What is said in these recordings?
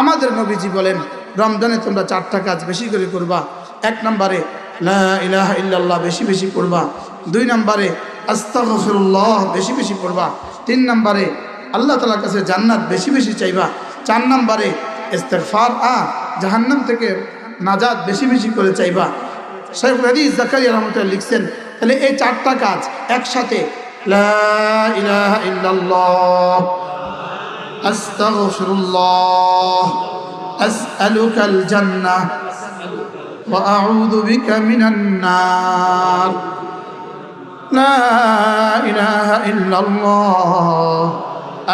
আমাদের নবীজি বলেন রমজানে তোমরা 4টা কাজ বেশি করে করবা। 1 নম্বরে লা ইলাহা ইল্লাল্লাহ বেশি বেশি পড়বা। 2 নম্বরে আস্তাগফিরুল্লাহ বেশি বেশি পড়বা। 3 নম্বরে আল্লাহ তাআলার কাছে জান্নাত বেশি বেশি চাইবা। 4 নম্বরে ইস্তিগফার জাহান্নাম থেকে নাজাত বেশি বেশি করে চাইবা। শাইখুল হাদিস জাকারিয়া রাহমাতুল্লাহ লিখছেন, তাহলে এই 4টা কাজ একসাথে লা ইলাহা ইল্লাল্লাহ আস্তাগফিরুল্লাহ আসআলুকাল জান্নাহ ওয়া আউযু বিকা মিনান নার লা ইলাহা ইল্লাল্লাহ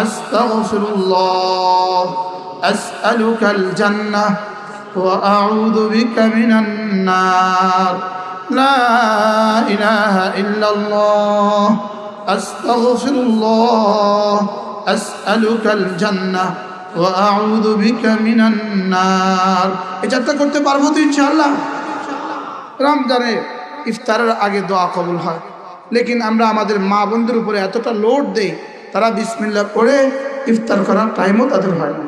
আস্তাগফিরুল্লাহ আসআলুকাল জান্নাহ ওয়া আউযু বিকা মিনান নার লা ইলাহা ইল্লাল্লাহ আস্তাগফিরুল্লাহ আসআলুকাল জান্নাহ ওয়া আউযু বিকা মিনান নার। এই 4টা করতে পারবো তো ইনশাআল্লাহ। রমজানে ইফতারের আগে দোয়া কবুল হয়, লেকিন আমরা আমাদের মা বোনদের উপরে এতটা লোড দেই, তারা বিসমিল্লাহ পড়ে ইফতার করার টাইমও তাদের হয় না।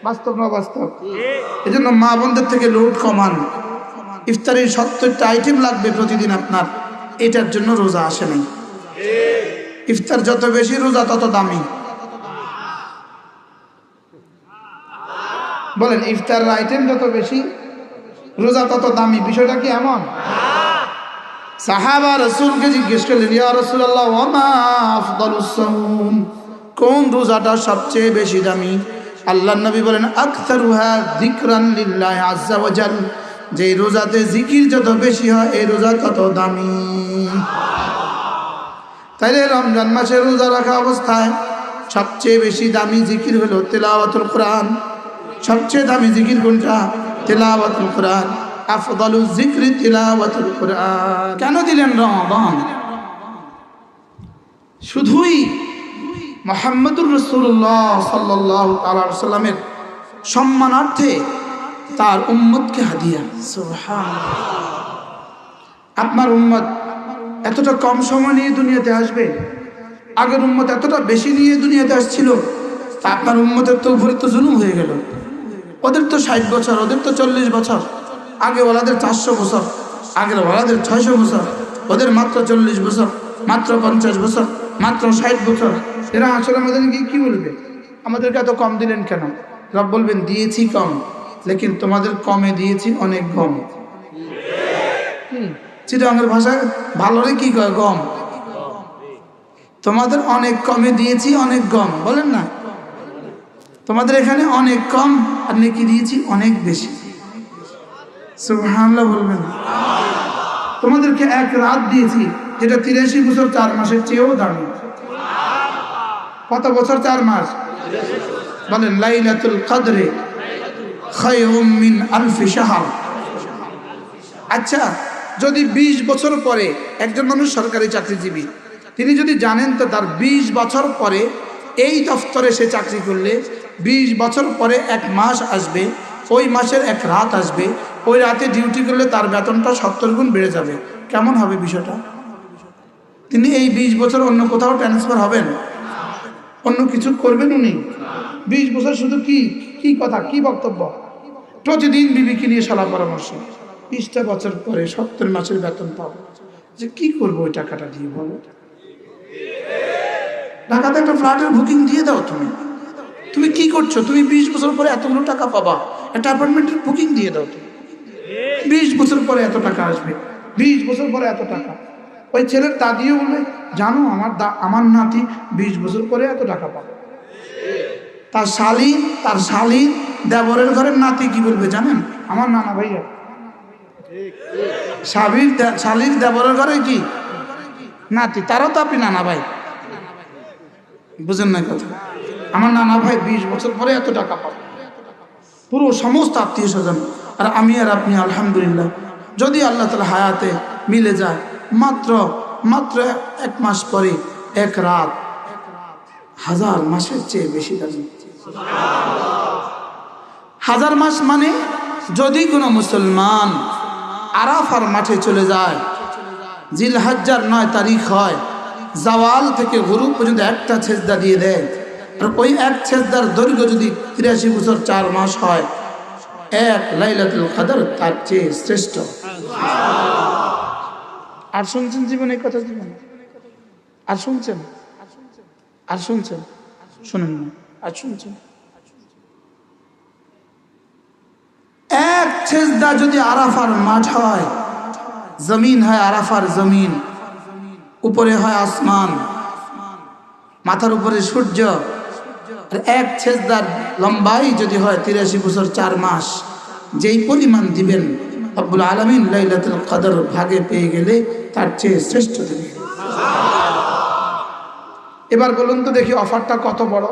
বাস্তব না বাস্তব? এই জন্য মা বোনদের থেকে লোড কমান। ইফতারের 70টা আইটেম লাগবে প্রতিদিন আপনার, এটার জন্য রোজা আসে নাই। ইফতার যত বেশি রোজা তত দামি। বলেন ইফতার আইটেম যত বেশি রোজা তত দামি, বিষয়টা কি এমন? সাহাবা রাসূলকে জিজ্ঞেস করলেন, ইয়া রাসূলুল্লাহ ওয়া মা আফদালুস সাওম, কোন রোজাটা সবচেয়ে বেশি দামি? আল্লাহর নবী বলেন আকসারুহা যিকরান লিল্লাহি আযজা ওয়া জাল, যে রোজাতে জিকির যত বেশি হয় এই রোজা তত দামি। তাইলে রমজান মাসে রোজা রাখা অবস্থায় সবচেয়ে বেশি দামি জিকির হলো তিলাওয়াতুল কোরআন। সবচেয়ে দামি জিকির কোনটা? তিলাওয়াতুল কোরআন। আফদালুজ যিকরি তিলাওয়াতুল কোরআন। কেন দিলেন রমাদান? শুধুই মুহাম্মদুর রাসূলুল্লাহ সাল্লাল্লাহু আলাইহি ওয়াসাল্লামের সম্মানার্থে তার উম্মতকে হাদিয়া। সুবহানাল্লাহ। আপনার উম্মত এতটা কম সময় নিয়ে দুনিয়াতে আসবে, আগের উম্মত এতটা বেশি নিয়ে দুনিয়াতে আসছিল, তা আপনার উম্মতের তো উপরে তো জুলুম হয়ে গেল। ওদের তো 60 বছর, ওদের তো 40 বছর, আগে ওলাদের 400 বছর, আগের ওলাদের 600 বছর, ওদের মাত্র 40 বছর, মাত্র 50 বছর, মাত্র 60 বছর। এরা আসলে আমাদের কি বলবে? আমাদেরকে এত কম দিলেন কেন? রব বলবেন দিয়েছি কম, লেকিন তোমাদের কমে দিয়েছি অনেক কম। চিটাঙ্গের ভাষায় ভালোরে কি কয়? গম। তোমাদের অনেক কমে দিয়েছি অনেক গম, বলেন না? তোমাদের এখানে অনেক কম আর নেকি দিয়েছি অনেক বেশি। সুবহানাল্লাহ বলবেন। তোমাদেরকে এক রাত দিয়েছি যেটা 83 বছর 4 মাসের চেয়েও দামি। কত বছর 4 মাস? বলেন লাইলাতুল কদরে খায়রুম মিন আলফি শাহর। আচ্ছা, যদি 20 বছর পরে একজন মানুষ সরকারি চাকরিজীবী, তিনি যদি জানেন তো তার 20 বছর পরে এই দফতরে সে চাকরি করলে 20 বছর পরে 1 মাস আসবে, ওই মাসের 1 রাত আসবে, ওই রাতে ডিউটি করলে তার বেতনটা 70 গুণ বেড়ে যাবে, কেমন হবে বিষয়টা? তিনি এই 20 বছর অন্য কোথাও ট্রান্সফার হবেন? অন্য কিছু করবেন উনি? 20 বছর শুধু কি কথা, কি বক্তব্য? প্রতিদিন বিবিকে নিয়ে সলা পরামর্শ। 20টা বছর পরে 70 মাসের বেতন পাবো, যে কি করবো ওই টাকাটা দিয়ে, বলো? ঢাকাতে একটা ফ্ল্যাটের বুকিং দিয়ে দাও। তুমি কি করছো? তুমি 20 বছর পরে এতগুলো টাকা পাবা, একটা অ্যাপার্টমেন্টের বুকিং দিয়ে দাও। তুমি 20 বছর পরে এত টাকা আসবে, 20 বছর পরে এত টাকা। ওই ছেলের দাদিও বলে, জানো আমার নাতি 20 বছর পরে এত টাকা পাবে। তার শালি দেবরের ঘরের নাতি কি বলবে জানেন? আমার নানা ভাইয়া। শালির দেবরের ঘরে কি নাতি, তারও তো আপনি নানা ভাই, বুঝেন না কথা? আমার নানা ভাই 20 বছর পরে এত টাকা পাবে, পুরো সমস্ত আত্মীয় স্বজন। আর আমি আর আপনি আলহামদুলিল্লাহ যদি আল্লাহ তাআলা হায়াতে মিলে যায়, মাত্র 1 মাস পরে 1 রাত 1000 মাসের চেয়ে বেশি দামি। 1000 মাস মানে যদি কোনো মুসলমান আরাফার মাঠে চলে যায়, জিলহজ্জার 9 তারিখ হয়, জাওয়াল থেকে গুরুব পর্যন্ত একটা সেজদা দিয়ে দেয়, আর ওই এক সেজদার দৈর্ঘ্য যদি 83 বছর 4 মাস হয়, এক লাইলাতুল কদর তার চেয়ে শ্রেষ্ঠ। আর শুনছেন জীবনে কথা, জীবনে আর শুনছেন, আর শুনছেন, শুনেন না, আর শুনছেন। এক সেজদা যদি আরাফার মাঠ হয়, জমিন হয় আরাফার জমিন, উপরে হয় আসমান, মাথার উপরে সূর্য, আর এক সেজদার লম্বাই যদি হয় 83 বছর 4 মাস, যেই পরিমাণ দিবেন রব্বুল আলামিন লাইলাতুল কদর ভাগে পেয়ে গেলে তার চেয়ে শ্রেষ্ঠ দিবেন। এবার বলুন তো দেখি অফারটা কত বড়,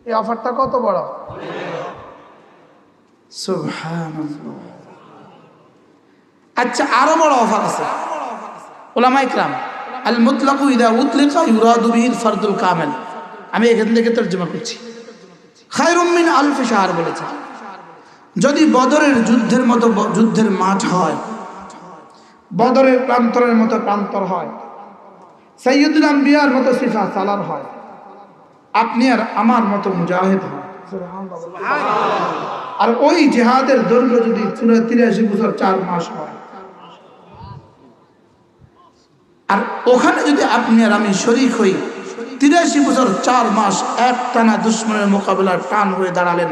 এই অফারটা কত বড়। সুবহানাল্লাহ। আচ্ছা, আরো বড় অফার আছে। উলামা ইকরাম আল মুতলাকু ইদা উতলিকা ইউরাদু বিহিল ফারদুল কামিল, আমি এখান থেকে তরজমা করছি। খায়রুম মিন আলফি শাহর বলেছে, যদি বদরের যুদ্ধের মতো যুদ্ধের মাঠ হয়, বদরের প্রান্তরের মতো প্রান্তর হয়, সাইয়্যিদুল আম্বিয়ার মতো সিফা সালার হয়, আপনি আর আমার মতো মুজাহিদ হয়, আর ওই জিহাদের দৈর্ঘ্য যদি 83 বছর 4 মাস হয়, আর ওখানে যদি আপনি আর আমি শরীক হই, 83 বছর 4 মাস এক টানা দুশ্মনের মোকাবেলায় টান হয়ে দাঁড়ালেন,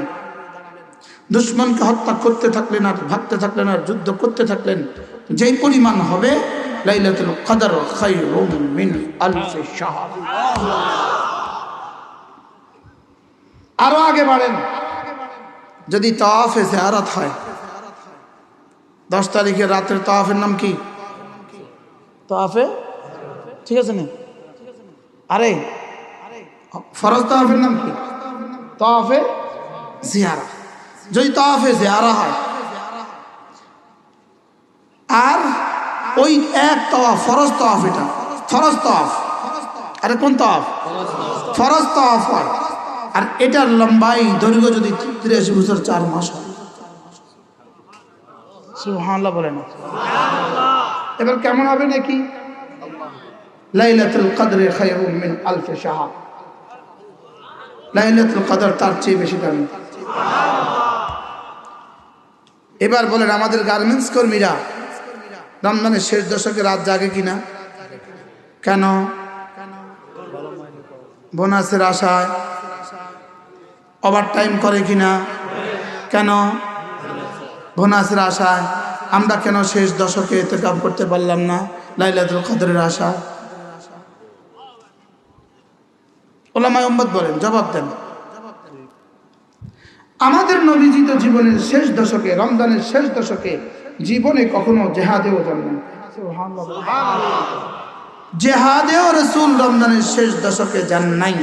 দুশ্মনকে হত্যা করতে থাকলেন, আর ভাগতে থাকলেন, আর যুদ্ধ করতে থাকলেন, যেই পরিমাণ হবে লাইলাতুল কদর খায়রুম মিন আলফি শাহর। আরো আগে বাড়েন, যদি তাওয়াফে জিয়ারত হয়, 10 তারিখের রাতের তাওয়াফের নাম কি? তাওয়াফে, ঠিক আছে না? আরে ফরজ তাওয়াফের নাম কি? তাওয়াফে জিয়ারা। যদি তাওয়াফে জিয়ারা হয়, আর ওই এক তাওয়াফ ফরজ তাওয়াফ, এটা ফরজ তাওয়াফ, আরে কোন তাওয়াফ? ফরজ তাওয়াফ হয়, আর এটার লম্বাই দৈর্ঘ্য যদি 83 বছর 4 মাস হয়। সুবহানাল্লাহ বলেন। এবার কেমন হবে নাকি? লাইলাতুল কদর খায়রুম মিন আলফি শাহর, লাইলাতুল কদর তার চেয়ে বেশি দামি। এবার বলেন, আমাদের গার্মেন্টস কর্মীরা রমজানের শেষ দশকে রাত জাগে কিনা? কেন? বোনাসের আশায়। ওভার টাইম করে কিনা? কেন? বোনাসের আশায়। আমরা কেন শেষ দশকে ইতিকাফ করতে পারলাম না? লাইলাতুল কদরের আশা। উলামায়ে উম্মত বলেন, জবাব দেন। আমাদের নবীজি তো জীবনের শেষ দশকে, রমজানের শেষ দশকে জীবনে কখনো জেহাদেও যান নাই। জেহাদেও রাসূল রমজানের শেষ দশকে যান নাই।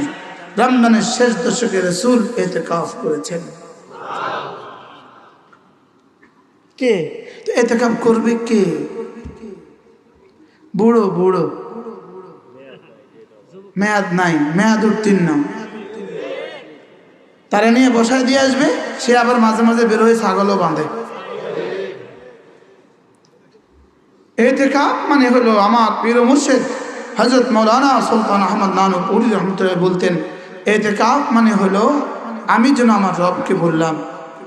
রমজানের শেষ দশকে রাসূল ইতিকাফ করেছেন। কে তো ইতিকাফ করবে? কে? বুড়ো বুড়ো, মেয়াদ নাই, মেয়াদ উত্তীর্ণ, তারা নিয়ে বসায় দিয়ে আসবে, সে আবার মাঝে মাঝে বের হয়ে ছাগলও বাঁধে। ইতিকাফ মানে হলো, আমার পীর মুর্শিদ হযরত মাওলানা সুলতান আহমদ নানুপুরি রহমতুল্লাহ বলতেন, ইতিকাফ মানে হলো আমি যেন আমার রবকে বললাম,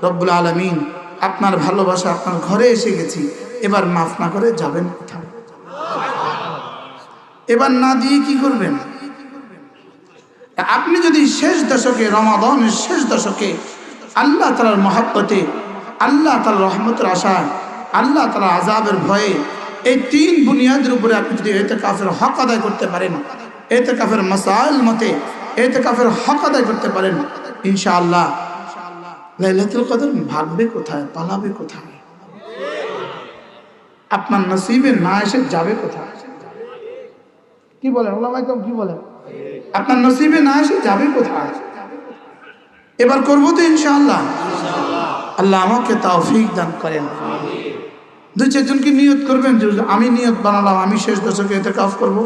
রব্বুল আলামিন আপনার ভালোবাসা আপনার ঘরে এসে গেছি, এবার মাফ না করে যাবেন কোথায়? এবার না দিয়ে কি করবেন? আপনি যদি শেষ দশকে, রমাদানের শেষ দশকে আল্লাহ তাআলার মহব্বতে, আল্লাহ তাআলার রহমতের আশায়, আল্লাহ তাআলার আযাবের ভয়ে, এই 3 বুনিয়াদের উপরে আপনি যদি ইতিকাফের হক আদায় করতে পারেন, ইতিকাফের মাসাইল মতে ইতিকাফের হক আদায় করতে পারেন, ইনশাআল্লাহ লাইলাতুল কদর ভাগবে কোথায়, পালাবে কোথায়? আপনার নসিবে না এসে যাবে কোথায়? কি বলেন ওলামায়ে কেরাম, কি বলেন? আপনার নসিবে না এসে যাবে কোথায়? এবার করবো তো ইনশাআল্লাহ। আল্লাহ আমাকে তৌফিক দান করেন। 2-4 জনকে নিয়ত করবেন যে আমি নিয়ত বানালাম আমি শেষ দশকে ইতিকাফ করব।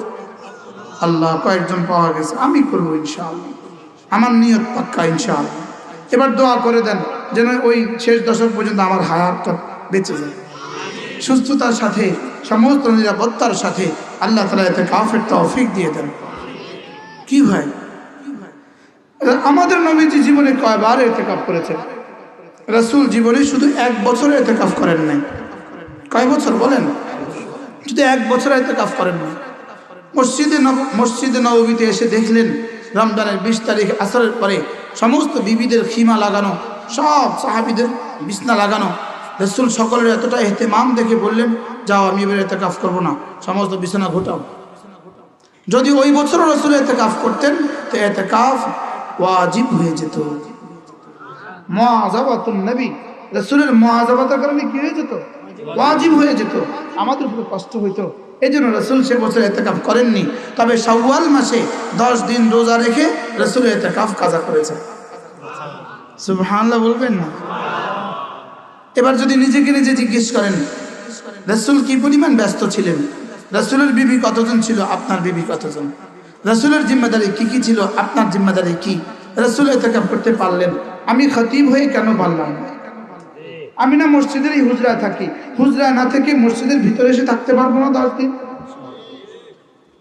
আল্লাহ কয়েকজন পাওয়া গেছে, আমি করবো ইনশাআল্লাহ, আমার নিয়ত পাক্কা ইনশাআল্লাহ। এবার দোয়া করে দেন যেন ওই শেষ দশক পর্যন্ত আমার হায়াতটা বেঁচে যায়, সুস্থতার সাথে, সমস্ত নিরাপত্তার সাথে আল্লাহ তাআলা ইতিকাফের তৌফিক দিয়ে দেন। কি ভাই, আমাদের নবীজি জীবনে কয়বার ইতিকাফ করেছেন? রাসূল জীবনে শুধু 1 বছর ইতিকাফ করেন নাই। কয় বছর বলেন? শুধু 1 বছর ইতিকাফ করেন নাই। মসজিদে নববীতে এসে দেখলেন রমজানের 20 তারিখ আসরের পরে সমস্ত বিবিদের খিমা লাগানো, সব সাহাবীদের বিছনা লাগানো। রাসূল সকলের এতটা ইহতিমাম দেখে বললেন, যাও আমি এবার ইতিকাফ করব না, সমস্ত বিছানা ঘোটাও। যদি ওই বছরও রাসূল ইতিকাফ করতেন তো ইতিকাফ ওয়াজিব হয়ে যেত। মুআযাবাতুন নবী, রাসূলের মুআযাবাতের কারণে কি হয়ে যেত? ওয়াজিব হয়ে যেত। আমাদের উপরে কষ্ট হইতো, এই জন্য রাসূল সে বছর ইতিকাফ করেননি। তবে শাওয়াল মাসে 10 দিন রোজা রেখে রাসূল ইতিকাফ কাজা করেছেন। সুবহানাল্লাহ বলবেন না? এবার যদি নিজেকে নিজে জিজ্ঞেস করেন রাসূল কি পরিমাণ ব্যস্ত ছিলেন? রাসূলের বিবি কতজন ছিল? আপনার বিবি কতজন? রাসূলের জিম্মাদারি কি কি ছিল? আপনার জিম্মাদারি কি? রাসূল ইতিকাফ করতে পারলেন, আমি খতিব হয়ে কেন পারলাম না? আমি না মসজিদেরই হুজরায় থাকি, হুজরায় না থেকে মসজিদের ভিতরে এসে থাকতে পারবো না 10 দিন?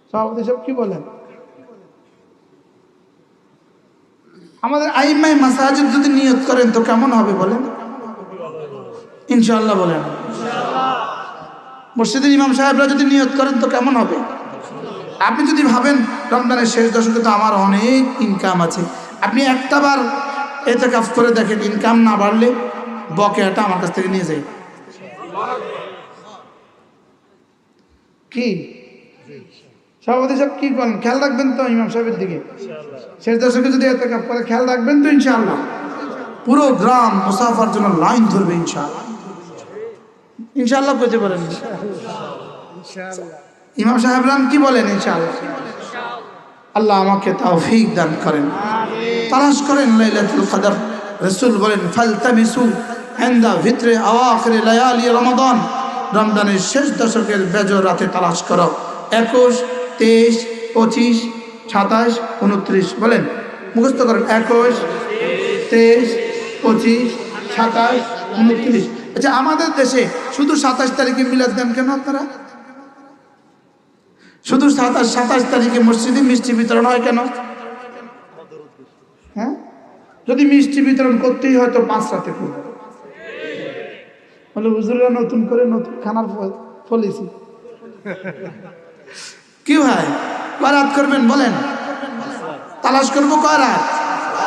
সভাপতি সব কি বলেন? আমাদের আইম্মায়ে মাসাজিদ যদি নিয়ত করেন তো কেমন হবে বলেন? ইনশাআল্লাহ বলেন। মসজিদের ইমাম সাহেবরা যদি নিয়ত করেন তো কেমন হবে? আপনি যদি ভাবেন রমজানের শেষ দশকে তো আমার অনেক ইনকাম আছে, আপনি একটাবার ইতিকাফ করে দেখেন, ইনকাম না বাড়লে বকেয়াটা আমার কাছ থেকে নিয়ে যায়। কি সভাপতি সাহেব কি করেন? খেয়াল রাখবেন তো ইমাম সাহেবের দিকে? শেষ দশকে যদি ইতিকাফ করে খেয়াল রাখবেন তো ইনশাআল্লাহ? পুরো গ্রাম মুসাফার জন্য লাইন ধরবে ইনশাআল্লাহ। ইনশাআল্লাহ বলতে পারেন? ইমাম সাহেবরান কি বলেন? ইনশাআল্লাহ। আল্লাহ আমাকে তৌফিক দান করেন। তালাশ করেন লাইলাতুল কদর। রাসূল বলেন ফালতামিসু ইনদা ভিতরে আওয়াখির লায়ালি রমাদান, রমজানের শেষ দশকের বেজর রাতে তালাশ করো। 21, 23, 25, 27, 29 বলেন, মুখস্থ করেন। 21, 23, 25, 27, 29। আচ্ছা, আমাদের দেশে শুধু 27 তারিখে মিলাদ দেন কেন আপনারা? শুধু 27 তারিখে মসজিদে মিষ্টি বিতরণ হয় কেন? হ্যাঁ, যদি মিষ্টি বিতরণ করতেই হয় তো 5 রাতে করবে। বলে হুজুররা নতুন করে নতুন খানার ফলেছি। কি ভাই, কয় রাত করবেন বলেন? তালাশ করবো কয় রাত?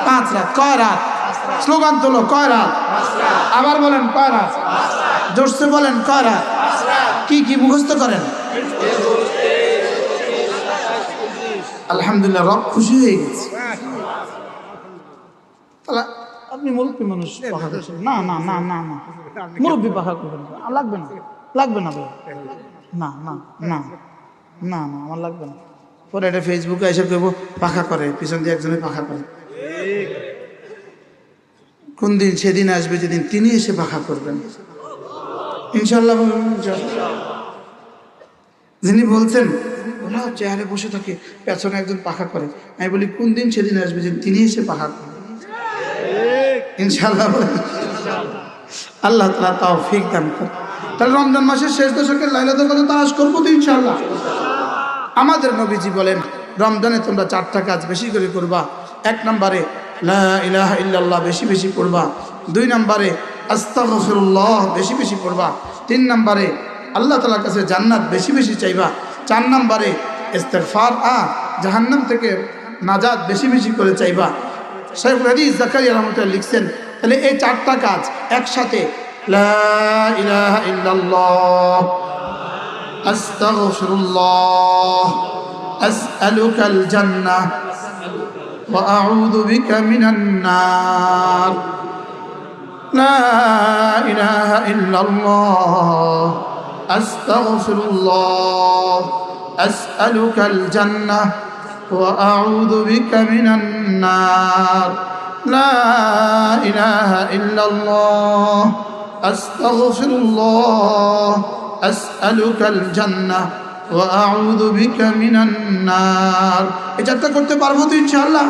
5 রাত। কয় রাত? স্লোগান তোলো, কয় রাত? আবার বলেন কয় রাত? জোরসে বলেন কয় রাত? কি কি মুখস্থ করেন? আলহামদুলিল্লাহ, রব খুশি হয়ে গেছে। তাহলে আপনি মুরব্বী মানুষ পাখা করছেন? না না না না না, মুরব্বী পাখা করবেন লাগবে না, লাগবে না না না না না না, আমার লাগবে না। পরে এটা ফেসবুকে এসে কেবো পাখা করে, পিছন দিয়ে একজনে পাখা করে। কোন দিন? সেদিন আসবে যেদিন তিনি এসে পাখা করবেন ইনশাআল্লাহ। যিনি বলছেন ওরা চেয়ারে বসে থাকে, পেছনে একজন পাখা করে, আমি বলি কোন দিন? সেদিন আসবে যেদিন তিনি এসে পাখা করবেন ইনশাআল্লাহ। আল্লাহ তাআলা তৌফিক দান করেন। তাহলে রমজান মাসের শেষ দশকের লাইলাতুল কদর তালাশ করবো তো ইনশাআল্লাহ। আমাদের নবীজি বলেন রমজানে তোমরা 4টা কাজ বেশি করে করবা। 1 নম্বরে লা ইলাহা ইল্লাল্লাহ বেশি বেশি পড়বা। 2 নম্বরে আস্তাগফিরুল্লাহ বেশি বেশি পড়বা। 3 নম্বরে আল্লাহ তাআলার কাছে জান্নাত বেশি বেশি চাইবা। 4 নম্বরে ইস্তিগফার, জাহান্নাম থেকে নাজাত বেশি বেশি করে চাইবা। শাইখুল হাদিস জাকারিয়া রাহমাতুল্লাহ লিখছেন, তাহলে এই 4টা কাজ একসাথে লা ইলাহা ইল্লাল্লাহ, আস্তাগফিরুল্লাহ, আসআলুকাল জান্নাহ ওয়া আউযু বিকা মিনান নার, লা ইলাহা ইল্লাল্লাহ, আস্তাগফিরুল্লাহ, আসআলুকাল জান্নাহ ওয়া আউযু বিকা মিনান নার, লা ইলাহা ইল্লাল্লাহ, আস্তাগফিরুল্লাহ, আসআলুকাল জান্নাহ ওয়া আউযু বিকা মিনান নার। এই 4টা করতে পারবো তো ইনশাআল্লাহ?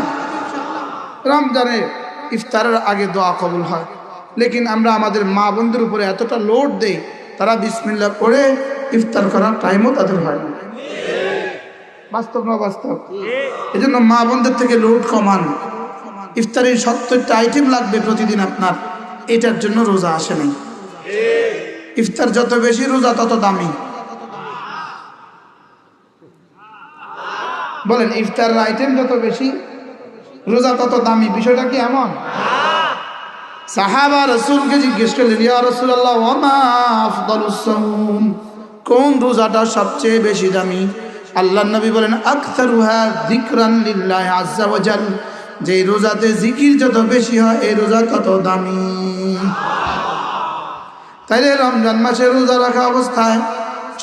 রমজানে ইফতারের আগে দোয়া কবুল হয়, লেকিন আমরা আমাদের মা বোনদের উপরে এতটা লোড দেই, তারা বিসমিল্লাহ পড়ে ইফতার করার টাইমও তাদের হয় না। বাস্তব না বাস্তব? এই জন্য মা বোনদের থেকে লোড কমান। ইফতারির 70টা আইটেম লাগবে প্রতিদিন আপনার, এটার জন্য রোজা আসে নাই। ইফতার যত বেশি, রোজা তত দামি। বলেন, ইফতারের আইটেম যত বেশি, রোজা তত দামি। বিষয়টা কি এমন? সাহাবা রাসূলকে জিজ্ঞেস করলেন, ইয়া রাসূলুল্লাহ ওয়া মা আফদালুস সাওম, কোন রোজাটা সবচেয়ে বেশি দামি? আল্লাহর নবী বলেন, আকতারুহা যিকরান লিল্লাহি আযজা ওয়া জাল, যে রোজাতে জিকির যত বেশি হয় এই রোজা তত দামি। তাইলে রমজান মাসে রোজা রাখা অবস্থায়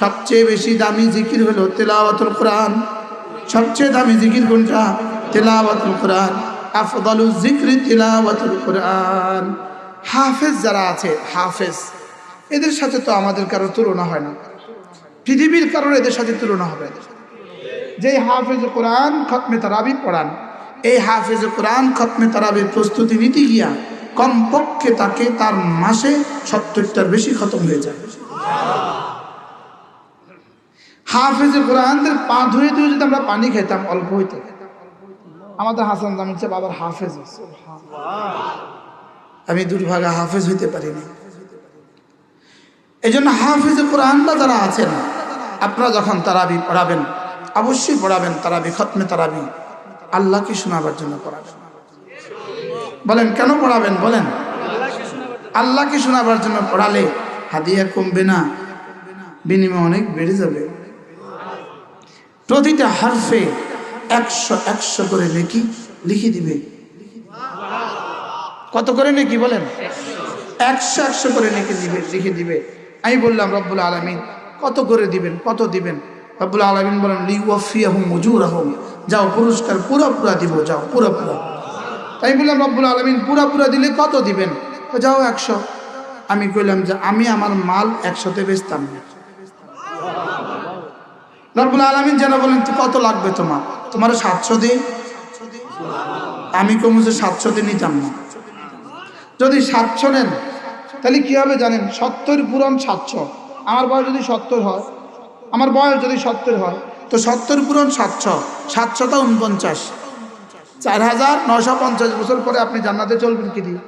সবচেয়ে বেশি দামি জিকির হলো তিলাওয়াতুল কোরআন। সবচেয়ে দামি জিকির কোনটা? তিলাওয়াতুল কোরআন। আফদালু যিকরি তিলাওয়াতুল কোরআন। হাফেজ যারা আছে, হাফেজ, এদের সাথে তো আমাদের কারো তুলনা হয় না। পৃথিবীর কারোর এদের সাথে তুলনা হবে না। যেই হাফেজ কোরআন খতমে তারাবি পড়ান, এই হাফেজ কোরআন খতমে তারাবির প্রস্তুতি নিতে গিয়া কমপক্ষে তাকে তার মাসে 70টার বেশি খতম হয়ে যায়। হাফেজ কোরআনদের পা ধুয়ে ধুয়ে যদি আমরা পানি খেতাম অল্প হইতো। আমাদের হাসান জামিল সাহেব আবার হাফেজ, আমি দুর্ভাগা হাফেজ হইতে পারিনি। এই জন্য হাফেজ কোরআনরা যারা আছেন, আপনারা যখন তারাবি পড়াবেন অবশ্যই পড়াবেন তারাবি, খতমে তারাবি আল্লাহকে শোনাবার জন্য পড়াবেন। বলেন কেন পড়াবেন? বলেন, আল্লাহকে শোনাবার জন্য পড়ালে হাদিয়া কমবে না, বিনিময় অনেক বেড়ে যাবে। প্রতিটা হারফে 100 করে নেকি লিখে দিবে। কত করে নেকি? বলেন, 100 করে নেকি দিবে, লিখে দিবে। আমি বললাম রব্বুল আলামিন কত করে দিবেন? কত দিবেন? রব্বুল আলামিন বলেন, লিওয়াফিয়াহুম উজুরাহুম, যাও পুরস্কার পুরা দিব, যাও পুরা। তাই বললাম রব্বুল আলামিন পুরা দিলে কত দিবেন? যাও 100। আমি কইলাম যে আমি আমার মাল 100তে বেচতাম না। রব্বুল আলামিন যেন বলেন, কত লাগবে তোমার? তোমার 700 দিই। আমি কমু যে 700 দিয়ে নিতাম না। যদি 700 নেন তাহলে কি হবে জানেন? 70 পূরণ 700। আমার বয়স যদি 70 হয়, আমার বয়স যদি 70 হয়, তো 70 পূরণ 700, 700টা 49, 4950 বছর পরে আপনি জান্নাতে চলবেন কি দিয়ে?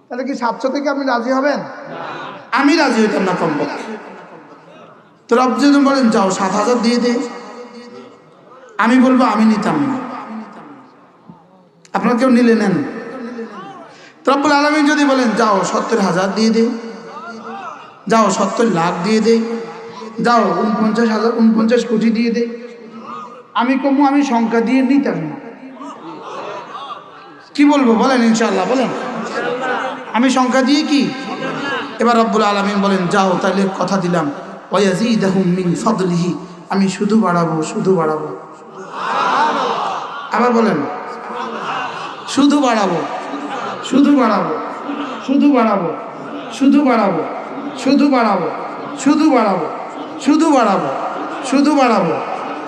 তাহলে কি 700 থেকে আপনি রাজি হবেন? আমি রাজি হইতাম না কমপক্ষে। তো রব যদি বলেন যাও 7000 দিয়ে দে, আমি বলবো আমি নিতাম না। আপনারা কেউ নিলে নেন। রব্বুল আলামিন যদি বলেন যাও 70,000 দিয়ে দে, যাও 70 লাখ দিয়ে দে, যাও 49 কোটি দিয়ে দে, আমি কমু আমি সংখ্যা দিয়ে নিতাম না। কি বলবো বলেন? ইনশাআল্লাহ বলেন, আমি সংখ্যা দিয়ে কি? এবার রব্বুল আলামিন বলেন যাও তাহলে কথা দিলাম, ওয়ায়াজিদাহুম মিন ফাদলিহি, আমি শুধু বাড়াবো, শুধু বাড়াবো। আবার বলেন, শুধু বাড়াবো, শুধু বাড়াবো, শুধু বাড়াবো, শুধু বাড়াবো, শুধু বাড়াবো, শুধু বাড়াবো, শুধু বাড়াবো, শুধু বাড়াবো,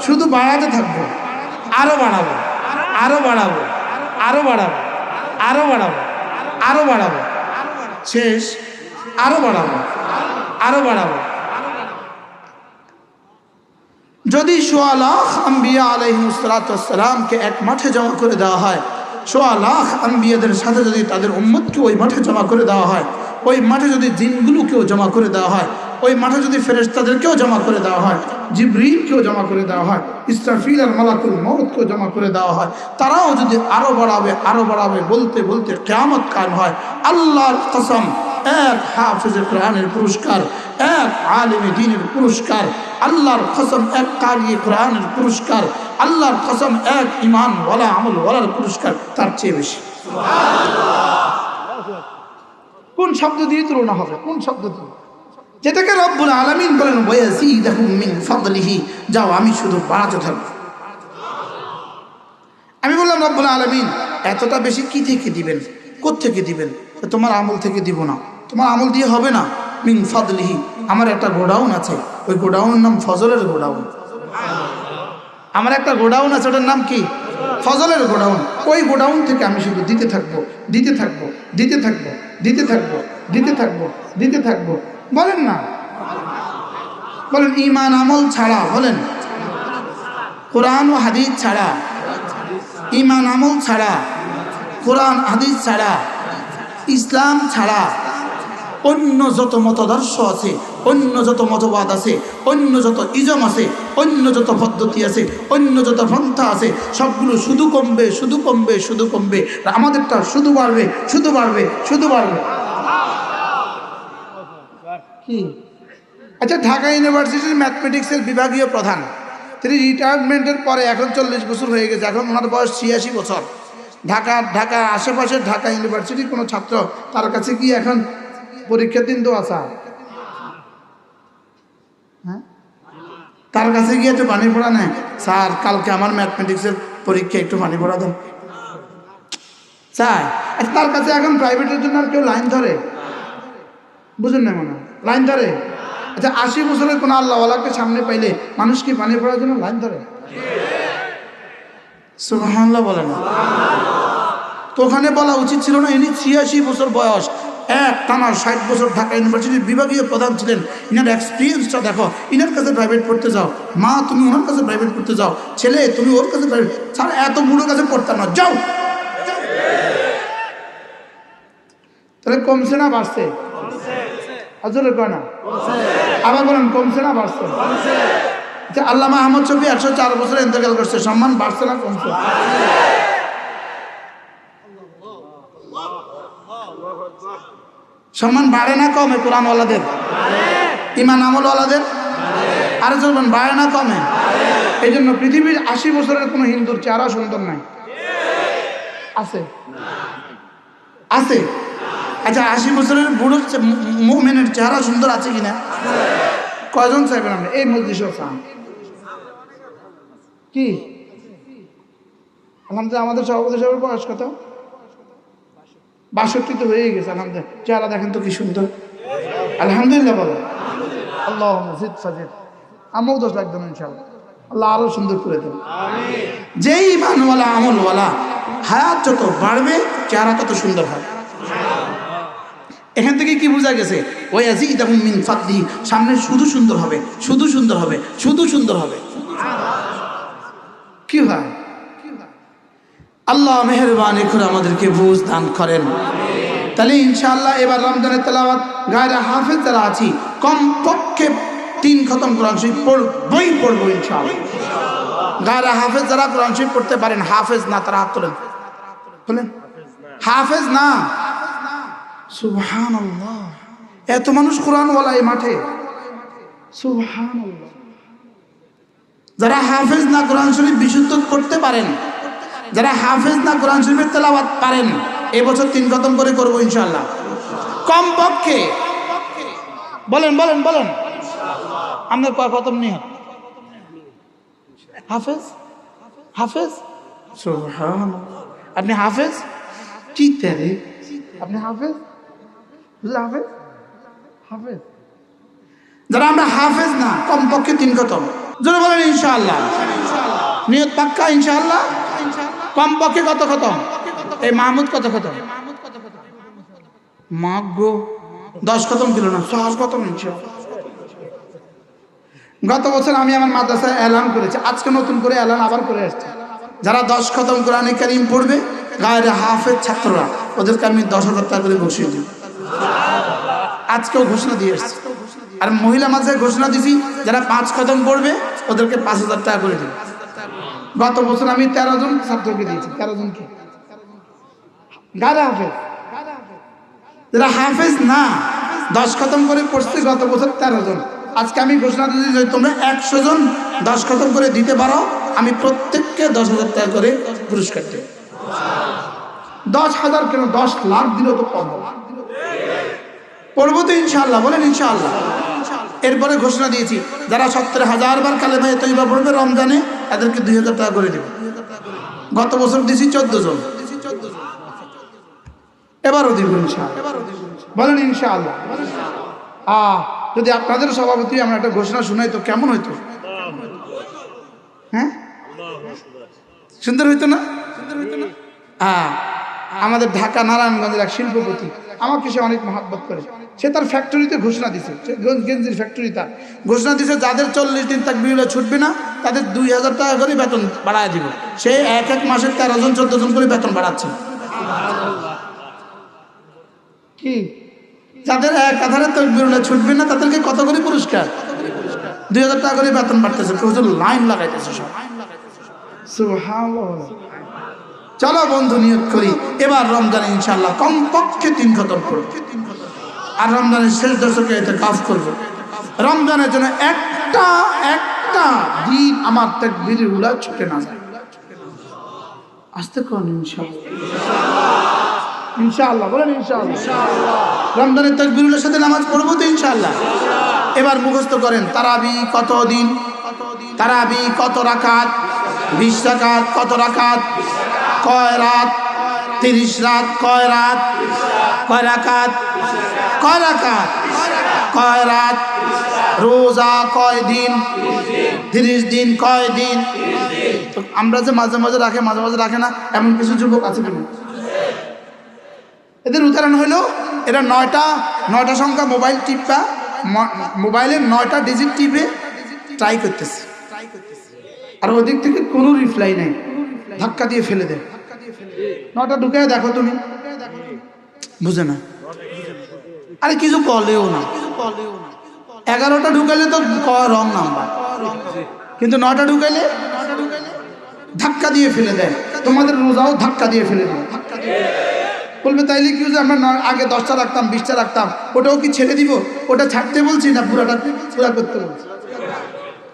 শুধু বাড়াতে থাকবো। আরো বাড়াবো, আরো বাড়াবো, আরো বাড়াবো, আরো বাড়াবো, আরো বাড়াবো, শেষ আরো বাড়াবো, আরো বাড়াবো। যদি 1.25 লাখ আম্বিয়া আলাইহিসসালামকে এক মাঠে জমা করে দেওয়া হয়, 1.25 লাখ আম্বিয়াদের সাথে যদি তাদের উম্মতকে ওই মাঠে জমা করে দেওয়া হয়, ওই মাঠে যদি জিনগুলোকেও জমা করে দেওয়া হয়, ওই মাঠে যদি ফেরেশতাদেরকেও জমা করে দেওয়া হয়, জিবরিলকেও জমা করে দেওয়া হয়, ইসরাফিল আর মালাকুল মউতকেও জমা করে দেওয়া হয়, তারাও যদি আরো বাড়াবে, আরো বাড়াবে বলতে বলতে কিয়ামত কায়েম হয়, আল্লাহর কসম, এক হাফেজে কোরআনের পুরস্কার, এক আলিমে দ্বীনের পুরস্কার, আল্লাহর কসম এক কারি কোরআনের পুরস্কার, আল্লাহর কসম এক ঈমান ওয়ালা আমল ওয়ালার পুরস্কার তার চেয়ে বেশি। কোন শব্দ দিয়ে তুলনা হবে? কোন শব্দ দিয়ে? যেটাকে রব্বুল আলামিন বলেন ওয়ায়াজিদাহুম মিন ফাদলিহি, যাও আমি শুধু বাড়াতে থাকব। আমি বললাম রব্বুল আলামিন এতটা বেশি কি থেকে দিবেন? কোত্থেকে দিবেন? তোমার আমল থেকে দিব না, তোমার আমল দিয়ে হবে না। মিন ফাদলিহি, আমার একটা গোডাউন আছে, ওই গোডাউনের নাম ফজলের গোডাউন। আমার একটা গোডাউন আছে, ওটার নাম কি? ফজলের গোডাউন। ওই গোডাউন থেকে আমি শুধু দিতে থাকবো, দিতে থাকবো, দিতে থাকবো, দিতে থাকবো, দিতে থাকবো, দিতে থাকবো। বলেন না, বলেন ঈমান আমল ছাড়া, বলেন কোরআন ও হাদিস ছাড়া, ঈমান আমল ছাড়া, কোরআন হাদিস ছাড়া, ইসলাম ছাড়া অন্য যত মতাদর্শ আছে, অন্য যত মতবাদ আছে, অন্য যত ইজম আছে, অন্য যত পদ্ধতি আছে, অন্য যত পন্থা আছে, সবগুলো শুধু কমবে, শুধু কমবে, শুধু কমবে। আর আমাদেরটা শুধু বাড়বে, শুধু বাড়বে, শুধু বাড়বে। কি? আচ্ছা, ঢাকা ইউনিভার্সিটির ম্যাথমেটিক্সের বিভাগীয় প্রধান, তিনি রিটায়ারমেন্টের পরে এখন 40 বছর হয়ে গেছে, এখন ওনার বয়স 86 বছর। ঢাকা আশেপাশের ঢাকা ইউনিভার্সিটির কোনো ছাত্র তার কাছে কি এখন পরীক্ষার দিন তো আসা? হ্যাঁ, তার কাছে গিয়ে একটু পানি পড়া নেয়, স্যার কালকে আমার ম্যাথমেটিক্সের পরীক্ষা, একটু পানি পড়া দেন, চায়? তার কাছে এখন প্রাইভেটের জন্য আর কেউ লাইন ধরে? বুঝুন না, মনে লাইন ধরে? আচ্ছা, 80 বছরের কোনো আল্লাহওয়ালাকে সামনে পাইলে মানুষ কি পানি পড়ার জন্য লাইন ধরে? সুবহানাল্লাহ বলে না? তো ওখানে বলা উচিত ছিল না, ইনি 86 বছর বয়স, এক টানা 60 বছর ঢাকা ইউনিভার্সিটির বিভাগীয় প্রধান ছিলেন, ইনার এক্সপিরিয়েন্সটা দেখো, ইনার কাছে প্রাইভেট পড়তে যাও, মা তুমি ওনার কাছে প্রাইভেট পড়তে যাও, ছেলে তুমি ওর কাছে প্রাইভেট, স্যার এত বুড়ো কাছে পড়তাম না, যাও। তাহলে কমছে না বাড়ছে? আজরে কয় না, আবার বলেন কমছে না বাড়ছে? আচ্ছা, আল্লামা আহমদ শফী 104 বছর ইন্তেকাল করছে, সম্মান বাড়ছে না কমছে? সম্মান বাড়ে না কমে? কোরআনওয়ালাদের, ঈমান আমলওয়ালাদের, আরে চলবেন, বাড়ে না কমে? এই জন্য পৃথিবীর 80 বছরের কোনো হিন্দুর চেহারা সুন্দর নাই, আছে? আছে? আচ্ছা, 80 বছরের বুড়ো মুমিনের চেহারা সুন্দর আছে কিনা? কয়জন চাইবেন আমরা এই মজলিসেও চান? কি আলহামদুলিল্লাহ, আমাদের সভাপতি সাহেবের বয়স কত? 62 তো হয়ে গেছে, আলহামদুলিল্লাহ। চেহারা দেখেন তো কি সুন্দর, আলহামদুলিল্লাহ বলো। আল্লাহ মসজিদ সাজিদ আমল 10 লাখ দেন ইনশাআল্লাহ, আল্লাহ আরো সুন্দর করে দেন। যেই ইমানওয়ালা আমলওয়ালা হায়াত যত বাড়বে চেহারা তত সুন্দর হয়। এখান থেকে কি বোঝা গেছে? ওই ইয়াজিদুহুম মিন ফাদলি, সামনে শুধু সুন্দর হবে, শুধু সুন্দর হবে, শুধু সুন্দর হবে। কি হয়? আল্লাহ মেহেরবানি করে আমাদেরকে বুঝ দান করেন। তাহলে ইনশাআল্লাহ এবার রমজানের তেলাওয়াত গায়রে হাফেজ যারা আছি কমপক্ষে 3 খতম কোরআন শরীফ পড়বো ইনশাআল্লাহ। গায়রে হাফেজ যারা কোরআন শরীফ পড়তে পারেন, হাফেজ না তারা হাত তোলেন, বলেন হাফেজ না। সুবহানাল্লাহ, এত মানুষ কোরআনওয়ালা এই মাঠে, সুবহানাল্লাহ। যারা হাফেজ না কোরআন শরীফ বিশুদ্ধ করতে পারেন, যারা হাফেজ না কোরআন শরীফের তেলাওয়াত পারেন, এবছর 3 খতম করে করবো ইনশাআল্লাহ কমপক্ষে। বলেন বলেন বলেন, আপনার কয় খতম নিয়ে হাফেজ? হাফেজ, সুবহানাল্লাহ। আপনি হাফেজ? চিৎতে রে, আপনি হাফেজ? হাফেজ হাফেজ। যারা আমরা হাফেজ না কমপক্ষে 3 খতম, যারা বলেন ইনশাআল্লাহ, নিয়ত পাক্কা ইনশাআল্লাহ। কমপক্ষে কত খতম? এই মাহমুদ কত খতম? মাগো 10 খতম কিলো না, 6 খতম ইনশাআল্লাহ। গত বছর আমি আমার মাদ্রাসায় এলান করেছি, আজকে নতুন করে এলান আবার করে আসছি, যারা 10 খতম কোরআনে কারীম পড়বে গায়রে হাফেজ ছাত্ররা, ওদেরকে আমি 10,000 টাকা করে বসিয়ে দিই। আজকেও ঘোষণা দিয়ে এসছি। আর মহিলা মাঝে ঘোষণা দিছি, যারা 5 খতম পড়বে ওদেরকে 5,000 টাকা করে দিই। গত বছর আমি 13 জন ছাত্রকে দিয়েছি, 13 জনকে গায়রে হাফেজ। যারা হাফেজ না 10 খতম করে পড়ছে গত বছর 13 জন। আজকে আমি ঘোষণা দিয়েছি যে তোমরা 100 জন 10 খতম করে দিতে পারো, আমি প্রত্যেককে 10,000 টাকা করে পুরস্কার দেব। 10,000 কেন, 10 লাখ দিলেও তো কম হবে। পড়বো তো ইনশাআল্লাহ, বলেন ইনশাআল্লাহ। এরপরে ঘোষণা দিয়েছি, যারা 70,000 বার কালেমা তৈবা পড়বে রমজানে, এদেরকে 2,000 টাকা করে দেব। গত বছর দিয়েছি 14 জন, এবারও দিব ইনশাআল্লাহ, বলেন ইনশাআল্লাহ। যদি আপনাদের সভাপতি আমরা একটা ঘোষণা শুনাই তো কেমন হইতো? হ্যাঁ, সুন্দর হইতো না? আমাদের ঢাকা নারায়ণগঞ্জের এক শিল্পপতি আমাকে সে অনেক মহাব্বত করে। সে তার ফ্যাক্টরিতে ঘোষণা দিছে, সে গেঞ্জির ফ্যাক্টরি, তার ঘোষণা দিছে যাদের 40 দিন তাকবীর ছুটবে না তাদের 2000 টাকা করে বেতন বাড়ায় দিব। সে এক এক মাসে 13 জন 14 জন করে বেতন বাড়াচ্ছে। কি যাদের এক আধারে তাকবীর ছুটবে না তাদেরকে কত করে পুরস্কার? 2000 টাকা করে বেতন বাড়তেছে। হুজুর লাইন লাগাইতেছে সব। সুবহানাল্লাহ। চলো বন্ধু নিয়ত করি এবার রমজানে ইনশাআল্লাহ কমপক্ষে 3 খতম করব, আর রমজানের শেষ দশকে ইতিকাফ করব। রমজানের জন্য একটা দিন আমার তাকবীরের উলা ছুটে না যায়। আসতে কোন ইনশাআল্লাহ, ইনশাআল্লাহ বলেন ইনশাআল্লাহ। রমজানের তাকবীরের সাথে নামাজ পড়বো তো ইনশাআল্লাহ। এবার মুখস্থ করেন তারাবি কত দিন, তারাবি কত রাকাত, 20 রাকাত, কত রাকাত, কয় রাত, 30 রাত, কয় রাত, কয় রাকাত, কয় রাকাত, কয় রাত, রোজা কয় দিন, 30 দিন, কয় দিন। তো আমরা যে মাঝে মাঝে রাখে মাঝে মাঝে রাখে না এমন কিছু যুবক আছে কিনা? এদের উদাহরণ হলো এরা 9টা সংখ্যা মোবাইল টিপা, মোবাইলের 9টা ডিজিট টিপে ট্রাই করতেছে, আর ওদিক থেকে কোনো রিপ্লাই নাই, ধাক্কা দিয়ে ফেলে দেয়। 9টা ঢুকে দেখো তুমি, বুঝে না, আরে কিছু বলেও না। 11টা ঢুকাইলে তো রং নাম্বার, কিন্তু 9টা ঢুকাইলে ধাক্কা দিয়ে ফেলে দেয়। তোমাদের রোজাও ধাক্কা দিয়ে ফেলে দেয়। বলবে তাইলে কি যে আমরা আগে 10টা রাখতাম 20টা রাখতাম, ওটাও কি ছেড়ে দিব? ওটা ছাড়তে বলছি না, পুরা করতে বলছি।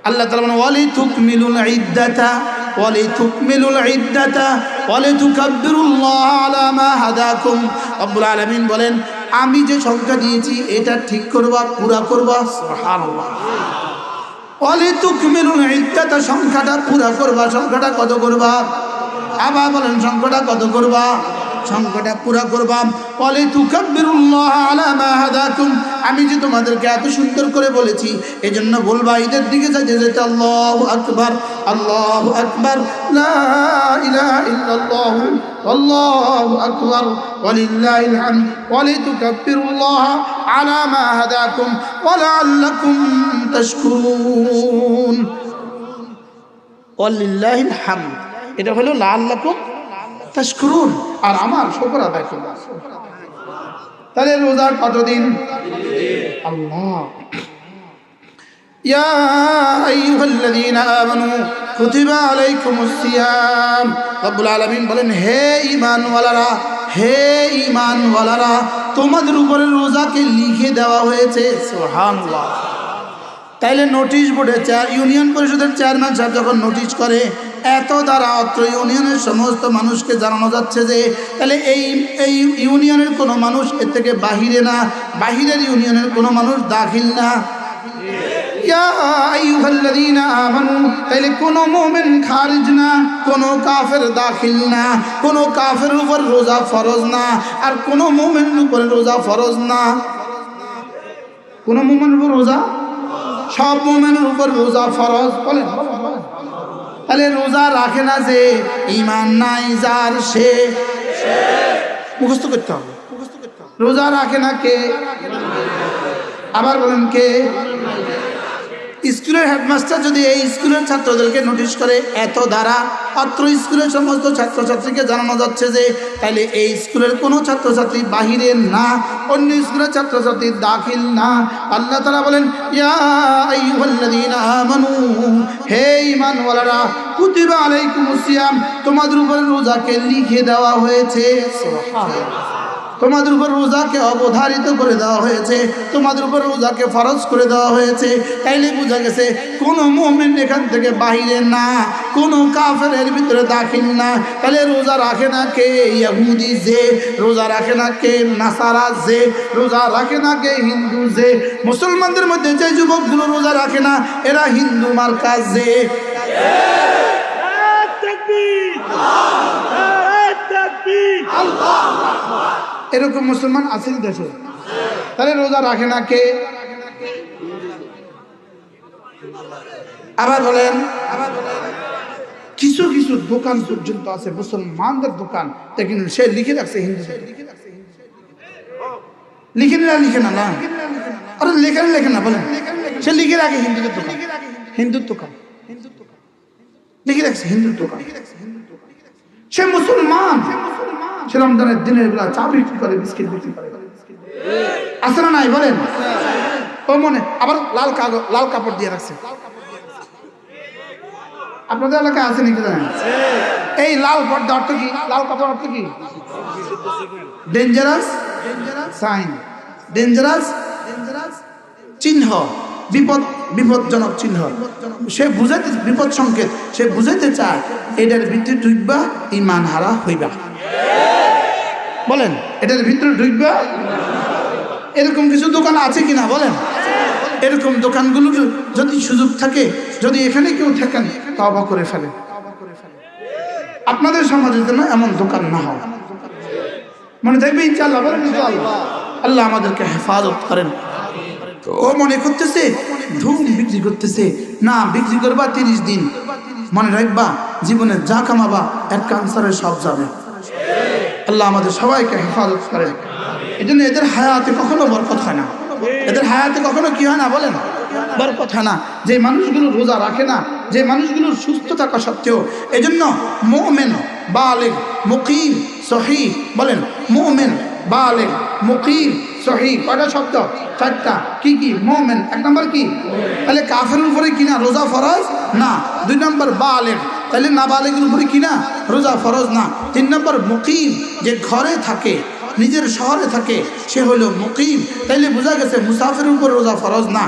আল্লাহ তাআলা বলেন ওয়ালিতুকমিলুল ইদ্দাতা ওয়ালিতুকমিলুল ইদ্দাতা ওয়ালিতুকাব্বিরুল্লাহ আলা মা হাদাকুম। রব্বুল আলামিন বলেন আমি যে সংখ্যা দিয়েছি এটা ঠিক করবা, পুরা করবা। সুবহানাল্লাহ। ওয়ালিতুকমিলুল ইদ্দাতা সংখ্যাটা পুরা করবা। সংখ্যাটা কত করবা? আবার বলেন সংখ্যাটা কত করবা? সংখ্যাটা পুরা করবা। ওয়ালিতুকাব্বিরুল্লাহ আলা মা হাদাকুম। আমি যে তোমাদেরকে এত সুন্দর করে বলেছি এজন্য বলবা ঈদের দিকে যেতে আল্লাহু আকবার, আল্লাহু আকবার, লা ইলাহা ইল্লাল্লাহ, আল্লাহু আকবার, ওয়ালিল্লাহিল হামদ, ওয়ালিতুকাব্বিরুল্লাহ আলা মা হাদাকুম ওয়া লাআল্লাকুম তাশকুরুন। ওয়ালিল্লাহিল হামদ, এটা হলো লাআল্লাকুম তাশকুরুন, আর আমার শুকর আদায় করবা। তাহলে রোজা কতদিন? আল্লাহ ইয়া আইয়ুহাল্লাযীনা আমানু কুতিবা আলাইকুমুস সিয়াম। রব্বুল আলামিন বলেন হে ঈমানওয়ালারা, হে ঈমানওয়ালারা, তোমাদের উপরে রোজাকে লিখে দেওয়া হয়েছে। সুবহানাল্লাহ। তাইলে নোটিশ বোর্ডে ইউনিয়ন পরিষদের চেয়ারম্যান সাহেব যখন নোটিশ করে, এত দ্বারা অত্র ইউনিয়নের সমস্ত মানুষকে জানানো যাচ্ছে যে তাহলে এই ইউনিয়নের কোনো মানুষ এর থেকে বাহিরে না, বাহিরের ইউনিয়নের কোনো মানুষ দাখিল না। ইয়া আইয়ুহাল্লাযীনা আমানু, তাইলে কোনো মুমিন খারিজ না, কোনো কাফের দাখিল না, কোনো কাফের উপর রোজা ফরজ না, আর কোনো মুমিনের উপর রোজা ফরজ না। কোনো মুমিনের উপর রোজা, সব মুমিনের উপর রোজা ফরজ। বলেন তাহলে রোজা রাখে না যে ঈমান নাই যার, সে মুখস্থ করতে হবে। রোজা রাখে না কে? আবার বলেন কে? স্কুলের হেডমাস্টার যদি এই স্কুলের ছাত্রদেরকে নোটিশ করে এত দ্বারা অত্র স্কুলের সমস্ত ছাত্রছাত্রীকে জানানো যাচ্ছে যে তাইলে এই স্কুলের কোনো ছাত্রছাত্রী বাহিরে না, অন্য স্কুলের ছাত্রছাত্রী দাখিল না। আল্লাহ তাআলা বলেন ইয়া আইয়ুহাল্লাযীনা আমানু, হে ঈমানওয়ালারা, কুতিবা আলাইকুমুস সিয়াম, তোমাদের উপর রোজাকে লিখে দেওয়া হয়েছে। সুবহানাল্লাহ। তোমাদের উপর রোজাকে অবধারিত করে দেওয়া হয়েছে, তোমাদের উপর রোজাকে ফরজ করে দেওয়া হয়েছে। তাইলে বোঝা গেছে কোনো মুমিন এখান থেকে বাহিরে না, কোনো কাফের এর ভিতরে দাখিল না। তাহলে রোজা রাখে না কে? ইহুদি যে, রোজা রাখে না কে? নাসারা যে, রোজা রাখে না কে? হিন্দু যে। মুসলমানদের মধ্যে যে যুবকগুলো রোজা রাখে না এরা হিন্দু মার্কা যে। এরকম মুসলমান আছেন দেশে। তাহলে রোজা রাখে না কে? আবার বলেন কিছু কিছু দোকান পর্যন্ত আছে মুসলমানদের দোকান, দেখেন সে লিখে রাখছে হিন্দু। লিখে না লিখে না না আরে লেখে না বলেন সে লিখে রাখে হিন্দুর দোকান লিখে রাখছে হিন্দুর দোকান সে মুসলমান সে রমজানের দিনের বেলা চা বিক্রি করে বিস্কিট বিক্রি করে আছে না নাই বলেন ও মনে আবার লাল কাপড় দিয়ে রাখছে আপনাদের এলাকায় আছে নাকি জানেন এই লাল পর্দা অর্থ কি লাল কাপড় অর্থ কি ডেঞ্জারাস সাইন ডেঞ্জারাস চিহ্ন বিপদজনক চিহ্ন সে বুঝাইতে বিপদ সংকেত সে বুঝাইতে চায় এটার ভিতরে ঢুকবা ঈমান হারা হইবা বলেন এটার ভিতরে ঢুকবা এরকম কিছু দোকান আছে কিনা বলেন এরকম দোকানগুলো যদি সুযোগ থাকে যদি এখানে কেউ থাকেন তওবা করে ফেলে আপনাদের সমাজের জন্য এমন দোকান না হয় মনে থাকবে ইনশাআল্লাহ বলেন ইনশাআল্লাহ আল্লাহ আমাদেরকে হেফাজত করেন ও মনে করতেছে ধূম বিক্রি করতেছে না বিক্রি করবা 30 দিন মনে রাখবা জীবনে যা কামাবা এক ক্যান্সারে সব যাবে আল্লাহ আমাদের সবাইকে হেফাজত করেন এজন্য এদের হায়াতে কখনো বরকত হয় না এদের হায়াতে কখনো কি হয় না বলেন বরকত হয় না যে মানুষগুলো রোজা রাখে না যে মানুষগুলোর সুস্থ থাকা সত্ত্বেও এজন্য মুমিন বালিগ মুকিম সহিহ বলেন মুমিন বালিগ মুকিম সহিহ কয়টা শব্দ চারটা কি কি মুমিন এক নম্বর কি তাহলে কাফেরের উপরে কি না রোজা ফরজ না দুই নম্বর বালিগ তাহলে নাবালিগের উপরে কি না রোজা ফরজ না তিন নম্বর মুকিম যে ঘরে থাকে নিজের শহরে থাকে সে হলো মুকিম তাইলে বোঝা গেছে মুসাফিরের উপর রোজা ফরজ না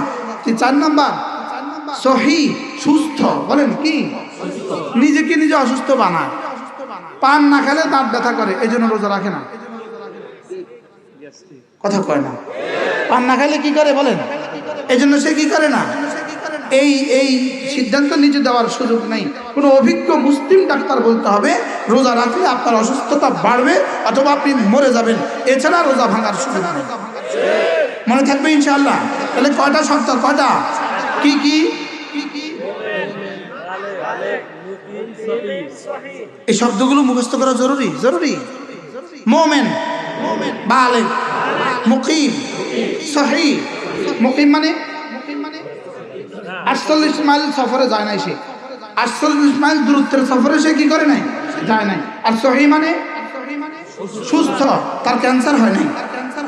চার নাম্বার সহি সুস্থ বলেন কি নিজেকে নিজে অসুস্থ বানায় পান না খেলে দাঁত ব্যথা করে এই জন্য রোজা রাখে না কথা কয় না পান না খেলে কি করে বলেন এই জন্য সে কি করে না এই সিদ্ধান্ত নিজে দেওয়ার সুযোগ নেই কোনো অভিজ্ঞ মুসলিম ডাক্তার বলতে হবে রোজা রাখলে আপনার অসুস্থতা বাড়বে অথবা আপনি মরে যাবেন এছাড়া রোজা ভাঙার সুযোগ নেই মনে থাকবে ইনশাআল্লাহ তাহলে কয়টা শব্দ কয়টা কি কি এই শব্দগুলো মুখস্থ করা জরুরি জরুরি মুমিন বালিগ মুকিম সহিহ মুকিম মানে 48 মাইল সফরে যায় নাই সে 48 মাইল দূরত্বের সফরে সে কি করে নাই যায় নাই আর সহিহ মানে সুস্থ তার ক্যান্সার হয় নাই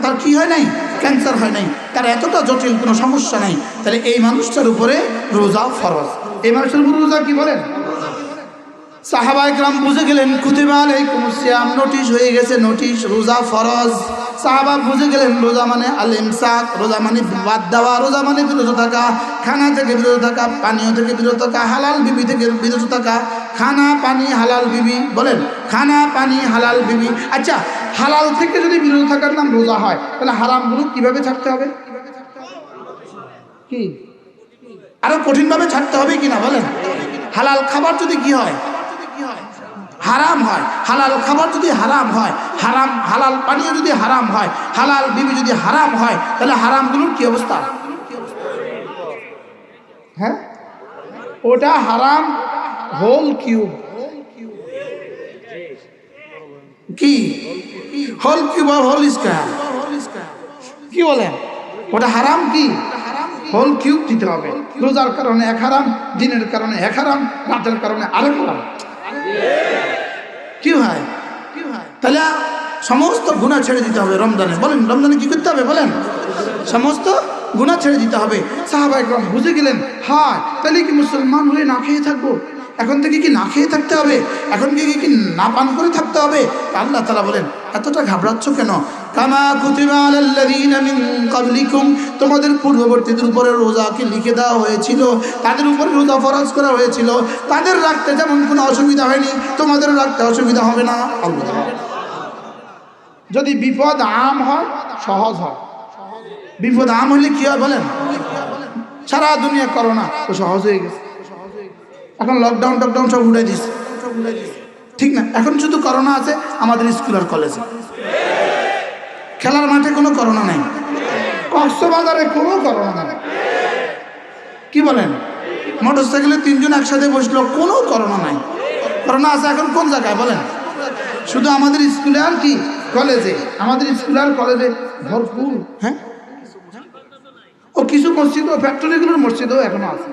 তার কি হয় নাই ক্যান্সার হয় নাই তার এতটা জটিল কোনো সমস্যা নাই তাহলে এই মানুষটার উপরে রোজা ফরজ এই মানুষের উপরে রোজা কি বলেন সাহাবায়ে কেরাম বুঝে গেলেন কুতিবা আলাইকুমুস সিয়াম নোটিশ হয়ে গেছে নোটিশ রোজা ফরজ সাহাবা বুঝে গেলেন রোজা মানে আল ইমসাক রোজা মানে বাদ দেওয়া রোজা মানে বিরত থাকা খানা থেকে বিরত থাকা পানীয় থেকে বিরত থাকা হালাল বিবি থেকে বিরত থাকা খানা পানি হালাল বিবি বলেন খানা পানি হালাল বিবি আচ্ছা হালাল থেকে যদি বিরত থাকার নাম রোজা হয় তাহলে হারামগুলো কিভাবে ছাড়তে হবে কি আরো কঠিনভাবে ছাড়তে হবে কিনা বলেন হালাল খাবার যদি কি হয় হারাম হয় হালাল খাবার যদি হারাম হয় হারাম হালাল পানীয় যদি হারাম হয় হালাল বিবি যদি হারাম হয় তাহলে হারামগুলোর কি অবস্থা হ্যাঁ ওটা হারাম হোল কিউব কি হোল কিউব আর হোল স্কয়ার কি বলেন ওটা হারাম কি হোল কিউব দিতে হবে রোজার কারণে এক হারাম দিনের কারণে এক হারাম রাতের কারণে আরেক হারাম কি হয় তাহলে সমস্ত গুনাহ ছেড়ে দিতে হবে রমজানে বলেন রমজানে কি করতে হবে বলেন সমস্ত গুনাহ ছেড়ে দিতে হবে সাহাবায়ে কেরাম বুঝে গেলেন হ্যাঁ তাহলে কি মুসলমান হয়ে না খেয়ে থাকবো এখন থেকে কি না খেয়ে থাকতে হবে এখন কি কি না পান করে থাকতে হবে আল্লাহ তাআলা বলেন এতটা ঘাবড়াচ্ছ কেন কামা কুতিবা আলাল্লাযীনা মিন ক্বাবলিকুম তোমাদের পূর্ববর্তীদের উপরে রোজাকে লিখে দেওয়া হয়েছিল তাদের উপরে রোজা ফরজ করা হয়েছিল তাদের রাখতে যেমন কোনো অসুবিধা হয়নি তোমাদের রাখতে অসুবিধা হবে না আল্লাহ যদি বিপদ আম হয় সহজ হয় বিপদ আম হলে কি হয় বলেন সারা দুনিয়া করোনা তো সহজ হয়ে গেছে এখন লকডাউন টকডাউন সব উঠে দিচ্ছে ঠিক না এখন শুধু করোনা আছে আমাদের স্কুল আর কলেজে খেলার মাঠে কোনো করোনা নাই কক্সবাজারে কোনো করোনা নাই কি বলেন মোটরসাইকেলে 3 জন একসাথে বসলো কোনো করোনা নাই করোনা আছে এখন কোন জায়গায় বলেন শুধু আমাদের স্কুলে আর কি কলেজে, আমাদের স্কুল আর কলেজে ভরপুর। হ্যাঁ, ও কিছু মসজিদ ও ফ্যাক্টরিগুলোর মসজিদও এখনো আছে।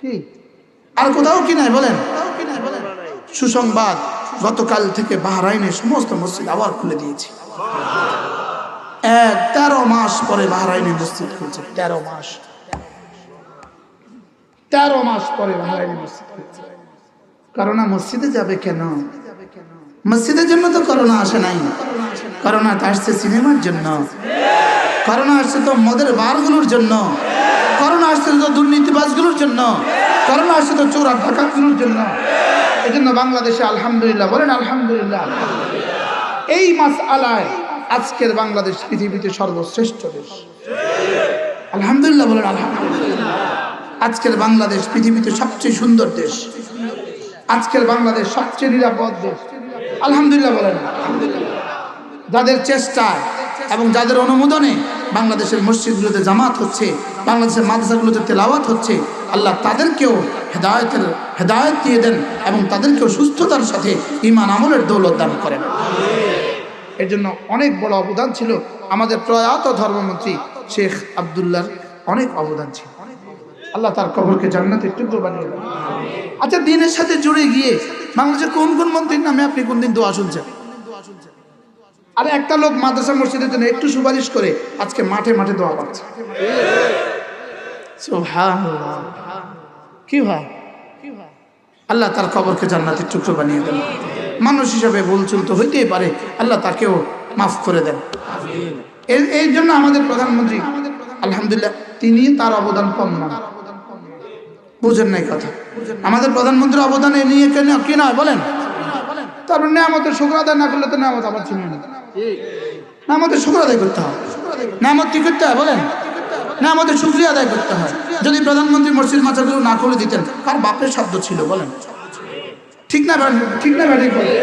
কি আর কোথাও কি নাই বলেন? সুসংবাদ, গতকাল থেকে বাহরাইনের সমস্ত মসজিদ আবার খুলে দিয়েছি। 13 মাস পরে বাহরাইনে মসজিদ খুলছে। 13 মাস পরে বাহরাইনে মসজিদ খুলছে। করোনা মসজিদে যাবে কেন? মসজিদের জন্য তো করোনা আসে নাই। করোনা তো আসছে সিনেমার জন্য, করোনা আসছে তো মদের বারগুলোর জন্য, করোনা আসছে তো দুর্নীতিবাজগুলোর জন্য, করোনা আসছে তো চোর আর ডাকাতগুলোর জন্য। এই জন্য বাংলাদেশে আলহামদুলিল্লাহ বলেন, আলহামদুলিল্লাহ। এই মাসআলায় আজকের বাংলাদেশ পৃথিবীতে সর্বশ্রেষ্ঠ দেশ। আলহামদুলিল্লাহ বলেন, আলহামদুলিল্লাহ। আজকের বাংলাদেশ পৃথিবীতে সবচেয়ে সুন্দর দেশ। আজকের বাংলাদেশ সবচেয়ে নিরাপদ দেশ। আলহামদুলিল্লাহ বলেন। যাদের চেষ্টায় এবং যাদের অনুমোদনে বাংলাদেশের মসজিদগুলোতে জামাত হচ্ছে, বাংলাদেশের মাদ্রাসাগুলোতে তেলাওয়াত হচ্ছে, আল্লাহ তাদেরকেও হেদায়েত দিয়ে দেন এবং তাদেরকেও সুস্থতার সাথে ঈমান আমলের দৌলত দান করেন। এর জন্য অনেক বড় অবদান ছিল আমাদের প্রয়াত ধর্মমন্ত্রী শেখ আব্দুল্লাহর, অনেক অবদান ছিল। আল্লাহ তার কবরকে জান্নাতের টুকরো বানিয়ে দেন। আচ্ছা, দিনের সাথে জুড়ে গিয়ে বাংলাদেশের কোন কোন মন্ত্রীর নামে আপনি কোনদিন দোয়া শুনছেন? আর একটা লোক মাদ্রাসা মসজিদের জন্য একটু সুপারিশ করে আজকে মাঠে মাঠে দোয়া পাচ্ছে। সুবহানাল্লাহ। কি হয়? আল্লাহ তার কবরকে জান্নাতের টুকরো বানিয়ে দেন। মানুষ হিসাবে ভুল চুল তো হইতেই পারে, আল্লাহ তাকেও মাফ করে দেন। এই জন্য আমাদের প্রধানমন্ত্রী আলহামদুলিল্লাহ, তিনি তার অবদান কম না। বুঝেন নাই কথা? আমাদের প্রধানমন্ত্রীর অবদান এ নিয়ে কেন কি নয় বলেন? তারপর নেয়ামতের শুকর আদায় না করলে তো নেয়ামত আবার ছিল না। নেয়ামতের শুকর আদায় করতে হয়। নেয়ামত কি করতে হয় বলেন? নেয়ামতের শুকরিয়া আদায় করতে হয়। যদি প্রধানমন্ত্রী মসজিদ মাদ্রাসাগুলো না করে দিতেন, কার বাপের সাধ্য ছিল বলেন? ঠিক না? ঠিক না? ঠিক বলেন।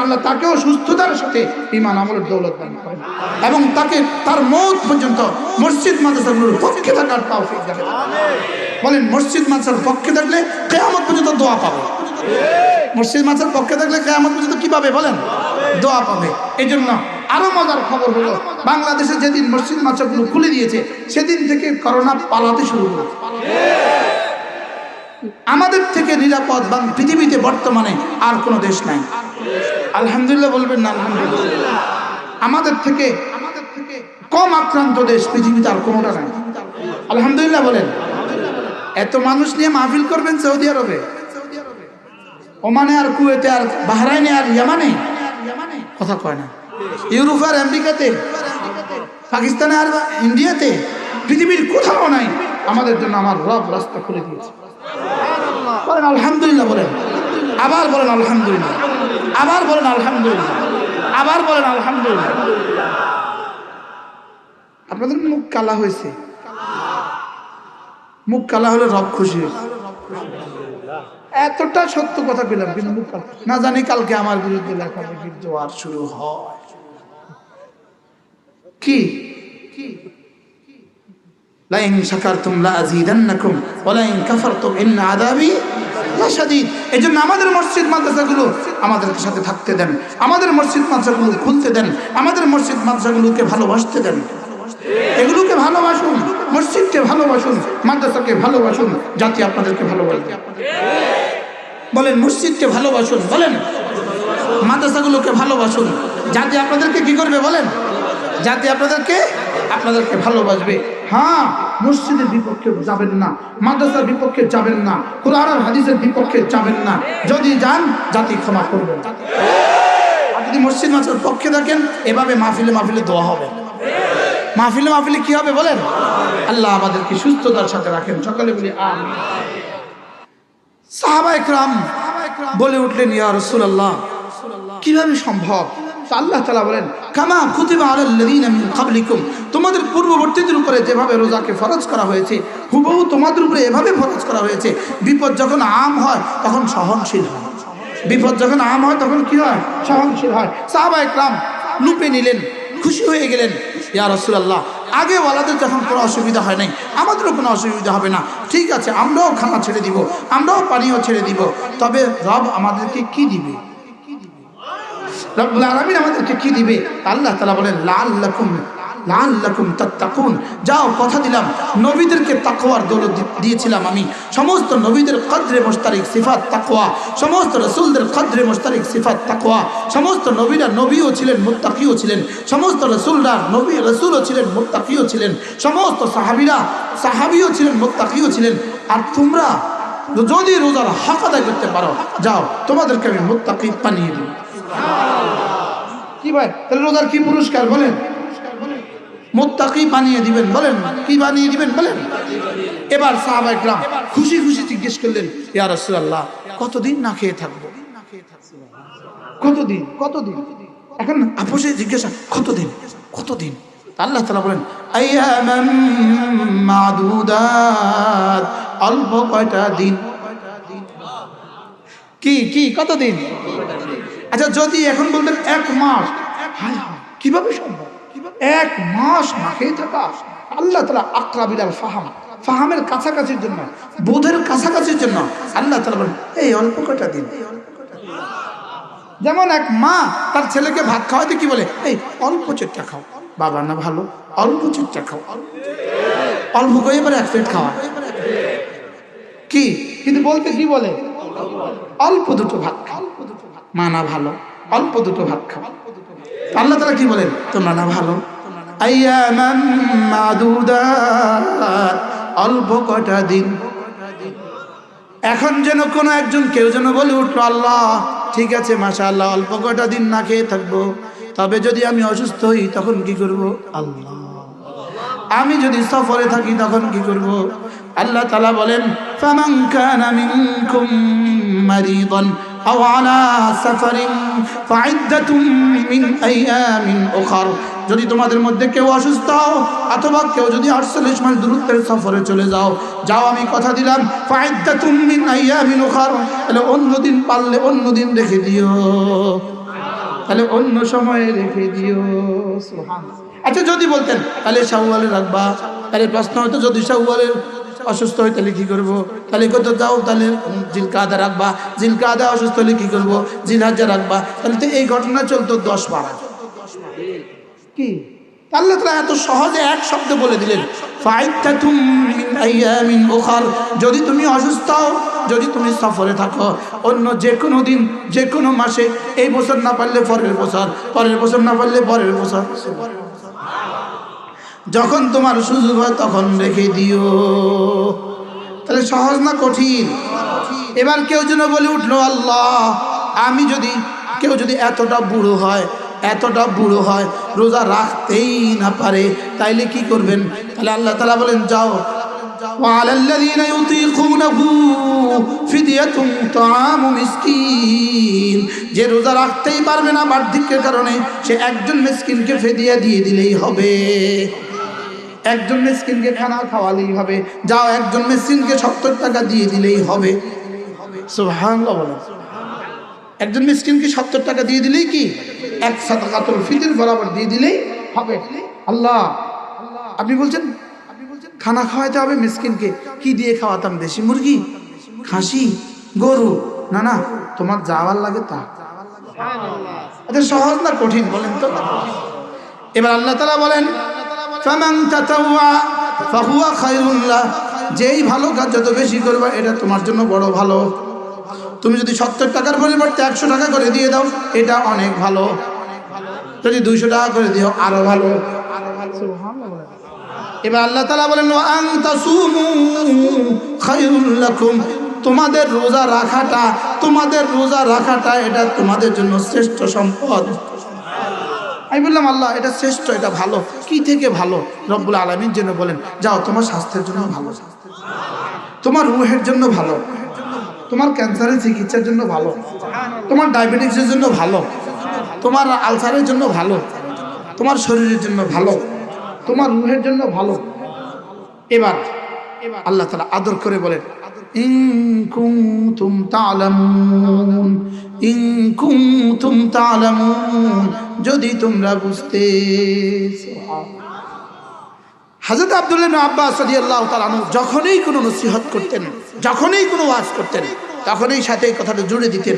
আল্লাহ তাকেও সুস্থতার সাথে ঈমান আমলের দৌলত দান করেন এবং তাকে তার মওত পর্যন্ত মসজিদ মাদ্রাসাগুলোর পক্ষে থাকার তৌফিক দেন। বলেন, মসজিদ মাদ্রাসার পক্ষে থাকলে কিয়ামত পর্যন্ত দোয়া পাবে। মসজিদ মাদ্রাসার পক্ষে থাকলে কিয়ামত পর্যন্ত কি পাবে বলেন? দোয়া পাবে। এই জন্য আরো মজার খবর হলো, বাংলাদেশে যেদিন মসজিদ মাদ্রাসাগুলো খুলে দিয়েছে সেদিন থেকে করোনা পালাতে শুরু করেছে। আমাদের থেকে নিরাপদ পৃথিবীতে বর্তমানে আর কোনো দেশ নাই। আলহামদুলিল্লাহ বলবেন না? আলহামদুলিল্লাহ। আমাদের থেকে কম আক্রান্ত দেশ পৃথিবীতে আর কোনোটা নাই। আলহামদুলিল্লাহ বলেন। এত মানুষ নিয়ে মাহফিল করবেন সৌদি আরবে, ওমানে আর কুয়েতে আর বাহরাইনে আর ইয়ামানে, কথা কয় না, ইউরোপ আর আমেরিকাতে, পাকিস্তানে আর ইন্ডিয়াতে, পৃথিবীর কোথাও নাই। আমাদের জন্য আমার রব রাস্তা খুলে দিয়েছে। বলেন আলহামদুলিল্লাহ বলেন, আবার বলেন আলহামদুলিল্লাহ, আবার বলেন আলহামদুলিল্লাহ, আবার বলেন আলহামদুলিল্লাহ। আপনাদের মুখ কালা হয়েছে, মুখ কালা হলে রব খুশি হয়েছে। এতটা সত্য কথা পেলাম, কিন্তু মুখ কালা না জানি কালকে আমার বিরুদ্ধে লেখালেখির জোয়ার শুরু হয়। কি লাইন শাকারতুম লাযীদান্নাকুম ওয়া লাইন কাফারতুম ইন্না আযাবি লাশাদীদ। এজন্য আমাদের মসজিদ মাদ্রাসাগুলো আমাদের সাথে থাকতে দেন, আমাদের মসজিদ মাদ্রাসাগুলো খুলতে দেন, আমাদের মসজিদ মাদ্রাসাগুলোকে ভালোবাসতে দেন। এগুলোকে ভালোবাসুন, মসজিদকে ভালোবাসুন, মাদ্রাসাকে ভালোবাসুন, জাতি আপনাদেরকে ভালোবাসবে। বলেন, মসজিদকে ভালোবাসুন, বলেন মাদ্রাসাগুলোকে ভালোবাসুন, জাতি আপনাদেরকে কি করবে বলেন? জাতি আপনাদেরকে ভালোবাসবে। হ্যাঁ, মসজিদের বিপক্ষে যাবেন না, মাদ্রাসার বিপক্ষে যাবেন না, কোরআন আর হাদিসের বিপক্ষে যাবেন না। যদি যান, জাতি ক্ষমা করবেন। আর যদি মসজিদ মাদ্রাসার পক্ষে থাকেন, এভাবে মাহফিলে দোয়া হবে। মাহফিলে কি হবে বলেন? আল্লাহ আমাদেরকে সুস্থতার সাথে রাখেন। সকালে বলি আমিন। সাহাবায়ে কেরাম বলে উঠলেন, ইয়া রাসূলুল্লাহ, কিভাবে সম্ভব? আল্লাহ তাআলা বলেন, কামা কুতিবা আলাল্লাযীনা মিন ক্বাবলিকুম, তোমাদের পূর্ববর্তীদের উপরে যেভাবে রোজাকে ফরজ করা হয়েছে, হুবহু তোমাদের উপরে এভাবে ফরজ করা হয়েছে। বিপদ যখন আম হয় তখন সহনশীল হয়। বিপদ যখন আম হয় তখন কি হয়? সহনশীল হয়। সাহাবায়ে কেরাম লুপে নিলেন, খুশি হয়ে গেলেন, ইয়া রাসূলুল্লাহ, আগে ওয়ালাদের যখন কোনো অসুবিধা হয় নাই, আমাদেরও কোনো অসুবিধা হবে না। ঠিক আছে, আমরাও খানা ছেড়ে দিব, আমরাও পানিও ছেড়ে দিব, তবে রব আমাদেরকে কি দিবে? রব্বুল আলামিন আমাদেরকে কি দিবে? আল্লাহ তাআলা বলেন লাআল্লাকুম তাত্তাকুন। যাও, কথা দিলাম নবীদেরকে তাকওয়ার দৌলত দিয়েছিলাম আমি। সমস্ত নবীদের কদরে মুশতারিক সিফাত তাকওয়া, সমস্ত রাসূলদের কদরে মুশতারিক সিফাত তাকওয়া। সমস্ত নবীরা নবীও ছিলেন, মুত্তাকিও ছিলেন। সমস্ত রাসূলরা নবী রাসূলও ছিলেন, মুত্তাকিও ছিলেন। সমস্ত সাহাবীও ছিলেন, মুত্তাকিও ছিলেন। আর তোমরা যদি রোজার হক আদায় করতে পারো, যাও, তোমাদেরকে আমি মুত্তাকি বানিয়ে দেব। কি ভাই, তাহলে রোজার কি পুরস্কার বলেন? মুত্তাকি বানিয়ে দিবেন। বলেন কি বানিয়ে দিবেন? বলেন। এবার সাহাবায়ে কেরাম খুশি খুশি জিজ্ঞেস করলেন, ইয়া রাসূলুল্লাহ, কতদিন না খেয়ে থাকবো? কতদিন? এখন আপোষে জিজ্ঞাসা, কতদিন? আল্লাহ তাআলা বলেন, আইয়ামান মাদুদাত, অল্প কয়টা দিন। কি কতদিন? আচ্ছা, যদি এখন বলতেন 1 মাস, হায় হায়, কিভাবে সম্ভব? 1 মাস না খেয়ে থাকা? আল্লাহ তাআলা আকরাবিলাল ফাহামের কাছাকাছির জন্য, বোধের কাছাকাছির জন্য আল্লাহ তাআলা বলেন, এই অল্প কয়টা দিন। যেমন এক মা তার ছেলেকে ভাত খাওয়াতে কি বলে? এই অল্প চেটটা খাও, বাবা না ভালো, অল্প চেটটা খাও। অল্প করে এবারে 1 প্লেট খাওয়া কি, কিন্তু বলতে কি বলে? অল্প দুটো ভাত খাও, মা না ভালো, অল্প দুটো ভাত খাও। আল্লাহ তাআলা কি বলেন? তোমরা না ভালো, আইয়ামান মাদুদাত, অল্প কয়টা দিন। এখন যেন কোনো একজন কেউ যেন বলে উঠলো, আল্লাহ ঠিক আছে, মাশাআল্লাহ, অল্প কয়টা দিন না খেয়ে থাকবো, তবে যদি আমি অসুস্থ হই তখন কি করব? আল্লাহ, আমি যদি সফরে থাকি তখন কি করব? আল্লাহ তাআলা বলেন, ফামান কানা মিনকুম মারিদান আও আলা সাফারিন ফাইদ্দাতুম মিন আইয়ামিন উখর। যদি তোমাদের মধ্যে কেউ অসুস্থ হও অথবা কেউ যদি 48 মাইল দূরত্বের সফরে চলে যাও, আমি কথা দিলাম, ফাইদ্দাতুম মিন আইয়ামিন উখর, তাহলে অন্য দিন পারলে অন্য দিন রেখে দিও, তাহলে অন্য সময়ে রেখে দিও। সুবহানাল্লাহ। আচ্ছা, যদি বলতেন তাহলে শাওয়ালে রাখবা, তাহলে প্রশ্ন হতো, যদি শাওয়ালে অসুস্থ হয় তাহলে কি করবো? তাহলে কত যাও, তাহলে জিলকাদা রাখবা, জিলকাদা অসুস্থ হলে কি করবো? জিলহজ্জা রাখবা। তাহলে তো এই ঘটনা চলতো 10-12। কি আল্লাহ তাআলা এত সহজে এক শব্দ বলে দিলেন, ফাইদ্দাতুম মিন আইয়ামিন উখর। যদি তুমি অসুস্থ হও, যদি তুমি সফরে থাকো, অন্য যে কোনো দিন, যে কোনো মাসে, এই বছর না পারলে পরের বছর, পরের বছর না পারলে পরের বছর, যখন তোমার সুযোগ হয় তখন রেখে দিও। তাহলে সহজ না কঠিন? এবার কেউ যেন বলে উঠলো, আল্লাহ, আমি যদি, কেউ যদি এতটা বুড়ো হয় রোজা রাখতেই না পারে, তাইলে কি করবেন? তাহলে আল্লাহ তাআলা বলেন, যাও, ওয়ালাল্লাযীনা ইউতীকুনাহু ফিদিয়াতুন তাআমু মিসকিন। যে রোজা রাখতেই পারবে না বার্ধক্যের কারণে, সে একজন মিসকিনকে ফিদিয়া দিয়ে দিলেই হবে। একজন মিসকিনকে খানা খাওয়ালেই হবে। যাও, একজন মিসকিনকে 70 টাকা দিয়ে দিলেই হবে। সুবহানাল্লাহ বলেন। একজন মিসকিনকে 70 টাকা দিয়ে দিলেই কি, এক সাদাকাতুল ফিতর বরাবর দিয়ে দিলেই হবে। আল্লাহ, আপনি বলছেন খানা খাওয়াইতে হবে মিসকিনকে, কি দিয়ে খাওয়াতাম? দেশি মুরগি, খাসি, গরু? না না, তোমার যাওয়ার লাগে তা। এটা সহজ না কঠিন বলেন তো? এবার আল্লাহ তাআলা বলেন, ফামান তাতাওয়া ফাহুয়া খায়রুন লাহ। যেই ভালো কাজ যত বেশি করবে এটা তোমার জন্য বড় ভালো। তুমি যদি 70 টাকার পরিবর্তে 100 টাকা করে দিয়ে দাও, এটা অনেক ভালো। যদি 200 টাকা করে দিও, আরো ভালো। এবার আল্লাহ তাআলা বলেন, ওয়া আন তাসুমু খায়রুল লাকুম। তোমাদের রোজা রাখাটা এটা তোমাদের জন্য শ্রেষ্ঠ সম্পদ। আমি বললাম, আল্লাহ, এটা শ্রেষ্ঠ, এটা ভালো। কি থেকে ভালো? রব্বুল আলামিন যেন বলেন, যাও, তোমার স্বাস্থ্যের জন্য ভালো, তোমার রুহের জন্য ভালো, তোমার ক্যান্সারের চিকিৎসার জন্য ভালো, তোমার ডায়াবেটিসের জন্য ভালো, তোমার আলসারের জন্য ভালো, তোমার শরীরের জন্য ভালো, তোমার রুহের জন্য ভালো। এবার আল্লাহ তাআলা আদর করে বলেন, ইন কুনতুম তা'লামুন, যদি তোমরা বুঝতে। হযরত আব্দুল্লাহ ইবনে আব্বাস রাদিয়াল্লাহু তাআলা আনহু যখনই কোনো নসিহত করতেন, যখনই কোনো ওয়াজ করতেন, তখনই সাথে এই কথাটা জুড়ে দিতেন,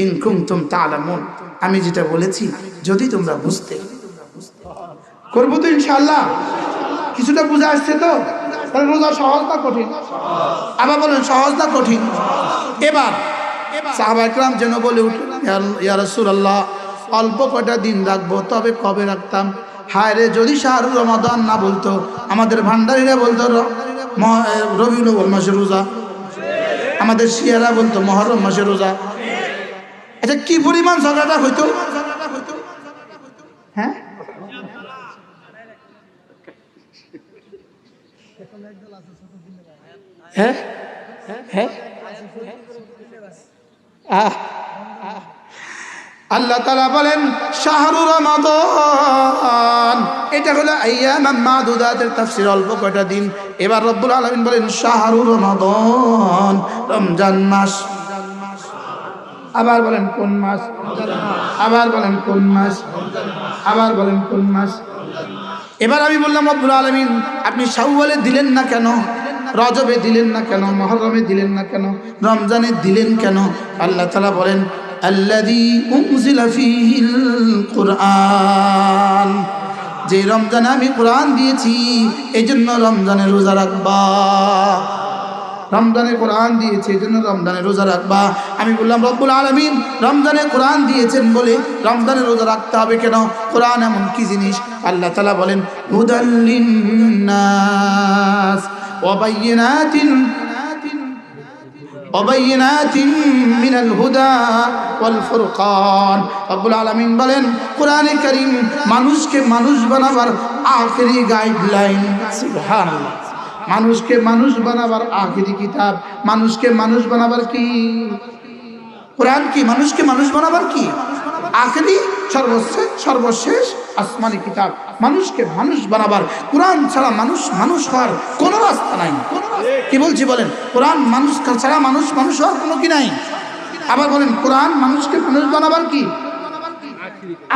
ইন কুনতুম তা'লামুন, আমি যেটা বলেছি যদি তোমরা বুঝতে। করবো তো ইনশাআল্লাহ। কিছুটা বুঝে আসছে তো? তাহলে রোজা সহজ না কঠিন? আবার বলেন সহজ না কঠিন? এবার সাহাবায়ে কেরাম যেন বলে উঠলেন, ইয়া রাসূলুল্লাহ, অল্প কয়টা দিন রাখবো, তবে কবে রাখতাম? হায় রে, যদি শাহরুর রমাদান না বলতো, আমাদের ভান্ডারীরা বলতো রবিউল আউয়াল মাসের রোজা, আমাদের শিয়ারা বলতো মুহররম মাসের রোজা। আচ্ছা, কি পরিমাণ ঝগড়াটা হইতো? হ্যাঁ, হ্যাঁ, হ্যাঁ, আল্লাহ তাআলা বলেন শাহরু রমাদান, এটা হলো আইয়ামান মাদুদাতের তাফসীর, অল্প কয়টা দিন। এবার রব্বুল আলামিন বলেন শাহরু রমাদান, রমজান মাস। আবার বলেন কোন মাস? আবার বলেন কোন মাস? আবার বলেন কোন মাস? এবার আমি বললাম রব্বুল আলামিন, আপনি শাওয়ালে দিলেন না কেন? রজবে দিলেন না কেন? মুহররমে দিলেন না কেন? রমজানে দিলেন কেন? আল্লাহ তাআলা বলেন আল্লাযী উনজিলা ফীহিল কুরআন, যে রমজানে আমি কোরআন দিয়েছি এজন্য রমজানে রোজা রাখবা। রমজানে কোরআন দিয়েছে এজন্য রমজানে রোজা রাখবা। আমি বললাম রব্বুল আলামিন রমজানে কোরআন দিয়েছেন বলে রমজানে রোজা রাখতে হবে কেন? কোরআন এমন কি জিনিস? আল্লাহ তাআলা বলেন হুদাল লিন্নাস ওয়া বায়িনাতিন মিনাল হুদা ওয়াল ফুরকান। রব্বুল আলামিন বলেন কোরআনে কারীম মানুষকে মানুষ বানাবার আখেরি গাইডলাইন। সুবহানাল্লাহ, মানুষকে মানুষ বানাবার আখেরি কিতাব। মানুষকে মানুষ বানাবার কি? কোরআন কি মানুষকে মানুষ বানাবার কি? আখেরি সর্বশেষ আসমানি কিতাব। মানুষকে মানুষ বানাবার কোরআন ছাড়া মানুষ হওয়ার কোনো রাস্তা নাই। কি বলছি বলেন? কোরআন মানুষ ছাড়া মানুষ হওয়ার কোনো কি নাই। আবার বলেন কোরআন মানুষকে মানুষ বানাবার কি?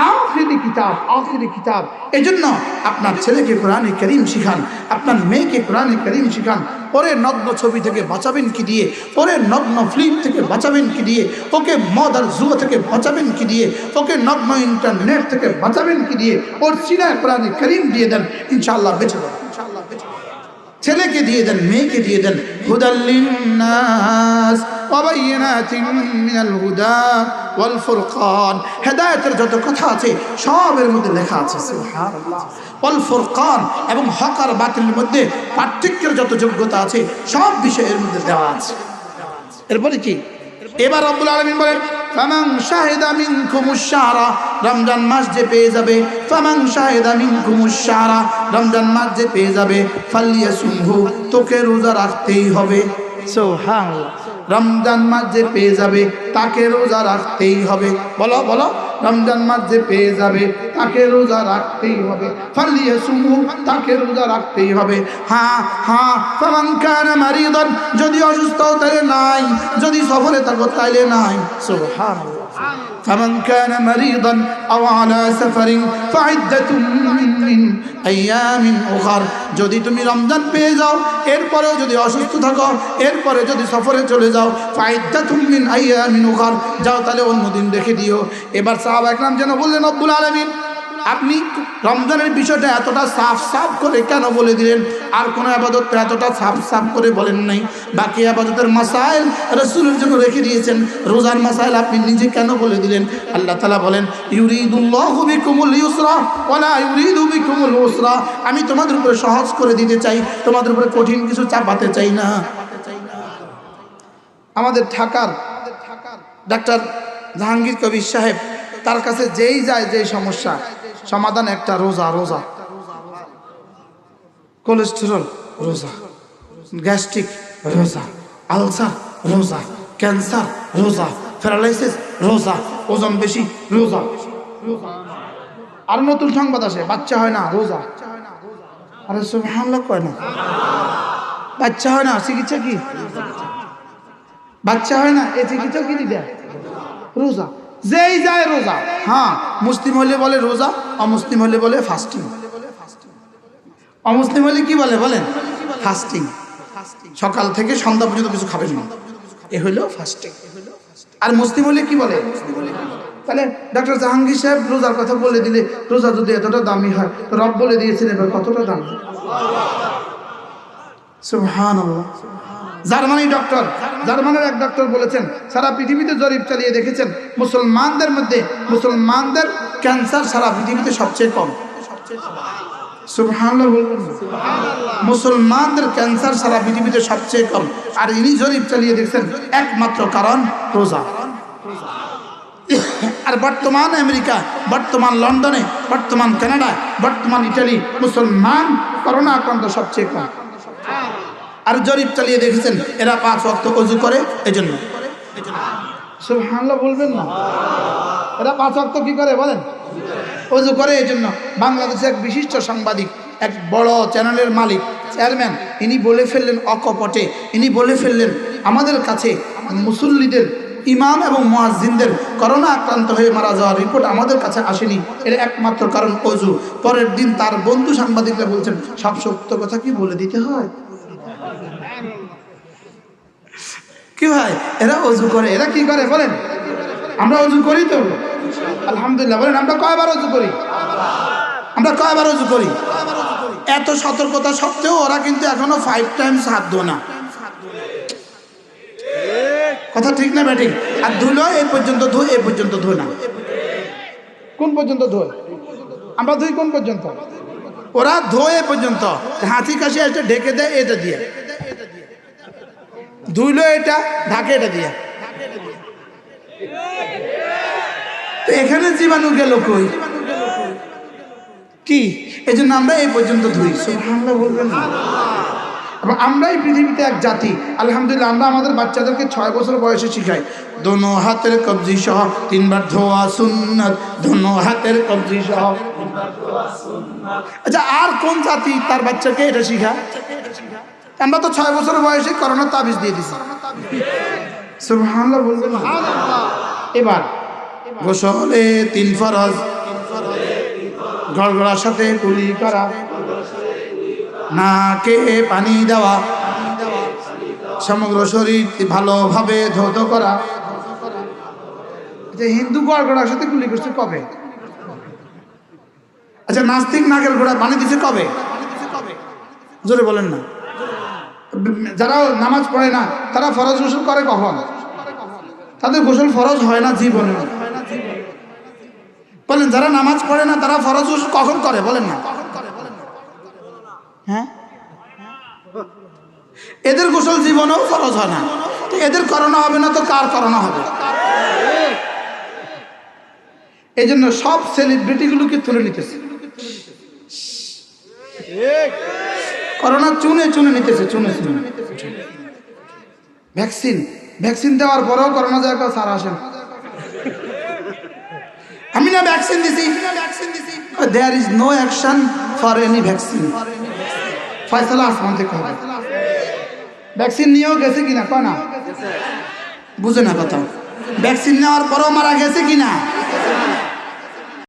আখেরি কিতাব, আখেরি কিতাব। এজন্য আপনার ছেলেকে কোরআনে কারীম শিখান, আপনার মেয়েকে কোরআনে কারীম শিখান। ওরে নগ্ন ছবি থেকে বাঁচাবেন কি দিয়ে? ওরে নগ্ন ফিল্ম থেকে বাঁচাবেন কি দিয়ে? ওকে মদ আর জুয়া থেকে বাঁচাবেন কি দিয়ে? ওকে নগ্ন ইন্টারনেট থেকে বাঁচাবেন কি দিয়ে? ওর সিনায় কোরআনে কারীম দিয়ে দেন, ইনশাআল্লাহ বেঁচে যাবে। ছেলেকে দিয়ে দেন, মেয়েকে দিয়ে দেন। হুদাল লিন্নাস ওয়া বায়িনাতিন মিনাল হুদা ওয়াল ফুরকান, হেদায়েতের যত কথা আছে সবের মধ্যে লেখা আছে। সুবহানাল্লাহ। ওয়াল ফুরকান, এবং হক আর বাতিলের মধ্যে পার্থক্যের যত যোগ্যতা আছে সব বিষয়ের মধ্যে দেওয়া আছে। এরপরে কি? এবার রব্বুল আলামিন বলেন ফামান শাহিদা মিনকুমুশ শাহরা, রমজান মাস যে পেয়ে যাবে, ফামান শাহিদা মিনকুমুশ শাহরা, রমজান মাস যে পেয়ে যাবে, ফালিয়াসুমহু, তোকে রোজা রাখতেই হবে। সুবহানাল্লাহ। রমজান মাস যে পেয়ে যাবে তাকে রোজা রাখতেই হবে। বলো বলো, রমজান মাস যে পেয়ে যাবে তাকে রোজা রাখতেই হবে। ফালিয়াসুমহু, তাকে রোজা রাখতেই হবে। হ্যাঁ হ্যাঁ, ফামান কানা মারিদান, যদি অসুস্থ তাইলে নাই, যদি সফরে থাকো তাইলে নাই। সুবহানাল্লাহ। ফামান কানা মারিদান আও আলা সাফারিন ফাইদ্দাতুম মিন আইয়ামিন উখার, যদি তুমি রমজান পেয়ে যাও এরপরেও যদি অসুস্থ থাকো, এরপরে যদি সফরে চলে যাও, ফাইদ্দাতুম মিন আইয়ামিন উখার, যাও তাহলে অন্য দিন রেখে দিও। এবার সাহাবায়ে কেরাম যেন বললেন রব্বুল আলামিন আপনি রমজানের বিষয়টা এতটা সাফ করে কেন বলে দিলেন? আর কোনো ইবাদত এতটা সাফ করে বলেন নাই। বাকি ইবাদতের মাসাইল রাসূলের জন্য রেখে দিয়েছেন, রোজার মাসাইল আপনি নিজে কেন বলে দিলেন? আল্লাহ তাআলা বলেন ইউরিদুল্লাহু বিকুমুল ইউসরা ওয়া লা ইউরিদু বিকুমুল উসরা, আমি তোমাদের উপরে সহজ করে দিতে চাই, তোমাদের উপরে কঠিন কিছু চাপাতে চাই না। আমাদের ঢাকার ডাক্তার জাহাঙ্গীর কবির সাহেব, তার কাছে যেই যায় যেই সমস্যা সমাধান একটা, রোজা। রোজা, কোলেস্টেরল রোজা, গ্যাস্ট্রিক রোজা, আলসার রোজা, ক্যান্সার রোজা, প্যারালাইসিস রোজা, ওজন বেশি রোজা। আর নতুন সংবাদ আসে বাচ্চা হয় না রোজা। আরে সুবহানাল্লাহ কয় না, বাচ্চা হয় না চিকিৎসা কি? বাচ্চা হয় না এই চিকিৎসা কি দিবে? রোজা। যেই যায় রোজা। হ্যাঁ, মুসলিম হলে বলে রোজা, অমুসলিম হলে বলে ফাস্টিং। অমুসলিম হলে কি বলে বলেন? ফাস্টিং। সকাল থেকে সন্ধ্যা পর্যন্ত কিছু খাবেন না, এ হইল ফাস্টিং। আর মুসলিম হলে কি বলে? তাহলে ডক্টর জাহাঙ্গীর সাহেব রোজার কথা বলে দিলে, রোজা যদি এতটা দামি হয়, রব বলে দিয়েছেন এবার কতটা দাম। সুবহানাল্লাহ। জার্মানির এক ডক্টর বলেছেন, সারা পৃথিবীতে জরিপ চালিয়ে দেখেছেন মুসলমানদের ক্যান্সার সারা পৃথিবীতে সবচেয়ে কম। সুবহানাল্লাহ বলবেন না? মুসলমানদের ক্যান্সার সারা পৃথিবীতে সবচেয়ে কম। আর ইনি জরিপ চালিয়ে দেখছেন একমাত্র কারণ রোজা। আর বর্তমান আমেরিকা, বর্তমান লন্ডনে, বর্তমান কানাডা, বর্তমান ইটালি মুসলমান করোনা আক্রান্ত সবচেয়ে কম। আর জরিপ চালিয়ে দেখেছেন এরা 5 ওয়াক্ত ওযু করে এজন্য। সুবহানাল্লাহ বলবেন না? এরা 5 ওয়াক্ত কি করে বলেন? ওযু করে এজন্য। বাংলাদেশের এক বিশিষ্ট সাংবাদিক, এক বড় চ্যানেলের মালিক, চেয়ারম্যান, ইনি বলে ফেললেন অকপটে, ইনি বলে ফেললেন আমাদের কাছে মুসল্লিদের, ইমাম এবং মুয়াজ্জিনদের করোনা আক্রান্ত হয়ে মারা যাওয়ার রিপোর্ট আমাদের কাছে আসেনি, এর একমাত্র কারণ ওযু। পরের দিন তার বন্ধু সাংবাদিকরা বলছেন সব সত্য কথা কি বলে দিতে হয়? কি ভাই, এরা ওযু করে, এরা কি করে বলেন? আমরা ওযু করি তো আলহামদুলিল্লাহ। বলেন আমরা কয়বার ওযু করি? আমরা কয়বার ওযু করি? এত সতর্কতা সত্ত্বেও ওরা কিন্তু এখনো 5 টাইমস হাত ধোয় না। কথা ঠিক না ব্যাটিং? আর ধুলো এই পর্যন্ত ধুই, এই পর্যন্ত ধুই না। কোন পর্যন্ত ধোয়? আমরা ধুই কোন পর্যন্ত? ওরা ধোয় এ পর্যন্ত, হাঁচি কাশি এটা ঢেকে দেয় এটা দিয়ে, ধুইলো এটা ঢাকে এটা দিয়ে। তো এখানে জীবাণু গেল কই? কি এই জন্য আমরা এই পর্যন্ত ধুই। সুবহানাল্লাহ বলবেন না? এবং আমরাই পৃথিবীতে এক জাতি আলহামদুলিল্লাহ। আমরা আমাদের বাচ্চাদেরকে 6 বছর বয়সে শিখাই দোনো হাতের কবজি সহ 3 বার ধোয়া সুন্নাত, দোনো হাতের কবজি সহ 3 বার ধোয়া সুন্নাত। আচ্ছা, আর কোন জাতি তার বাচ্চাকে এটা শিখায়? আমরা তো 6 বছর বয়সে করোনা তাবিজ দিয়ে দিছি। সুবহানাল্লাহ বলবেন না? এবার গোসলে 3 ফরজ, গড়গড়ার সাথে কুলি করা, নাকে পানি দেওয়া, সমগ্র শরীর ভালোভাবে ধৌত করা। আচ্ছা, হিন্দু গড়গড়ার সাথে কুলি করছে কবে? আচ্ছা, নাস্তিক নাকের গোড়ায় পানি দিছে কবে? জোরে বলেন না। যারা নামাজ পড়ে না তারা ফরজ গোসল করে কখন? তাদের গোসল ফরজ হয় না জীবনে। বলেন, যারা নামাজ পড়ে না তারা ফরজ গোসল কখন করে বলেন না? হ্যাঁ, এদের গোসল জীবনেও ফরজ হয় না। তো এদের করোনা হবে না তো কার করোনা হবে? এই জন্য সব সেলিব্রিটিগুলোকে তুলে নিতেছে, করোনা চুনে চুনে নিতেছে, চুনে চুনে। ভ্যাকসিন দেওয়ার পরেও করোনা যায় কেউ সারা আসেন, আমি না ভ্যাকসিন দিছি। There is no action for any vaccine. ফয়সালা আসমান থেকে হবে। ভ্যাকসিন নিয়েও গেছে কিনা কয় না? বুঝে না কথা। ভ্যাকসিন নেওয়ার পরও মারা গেছে কিনা?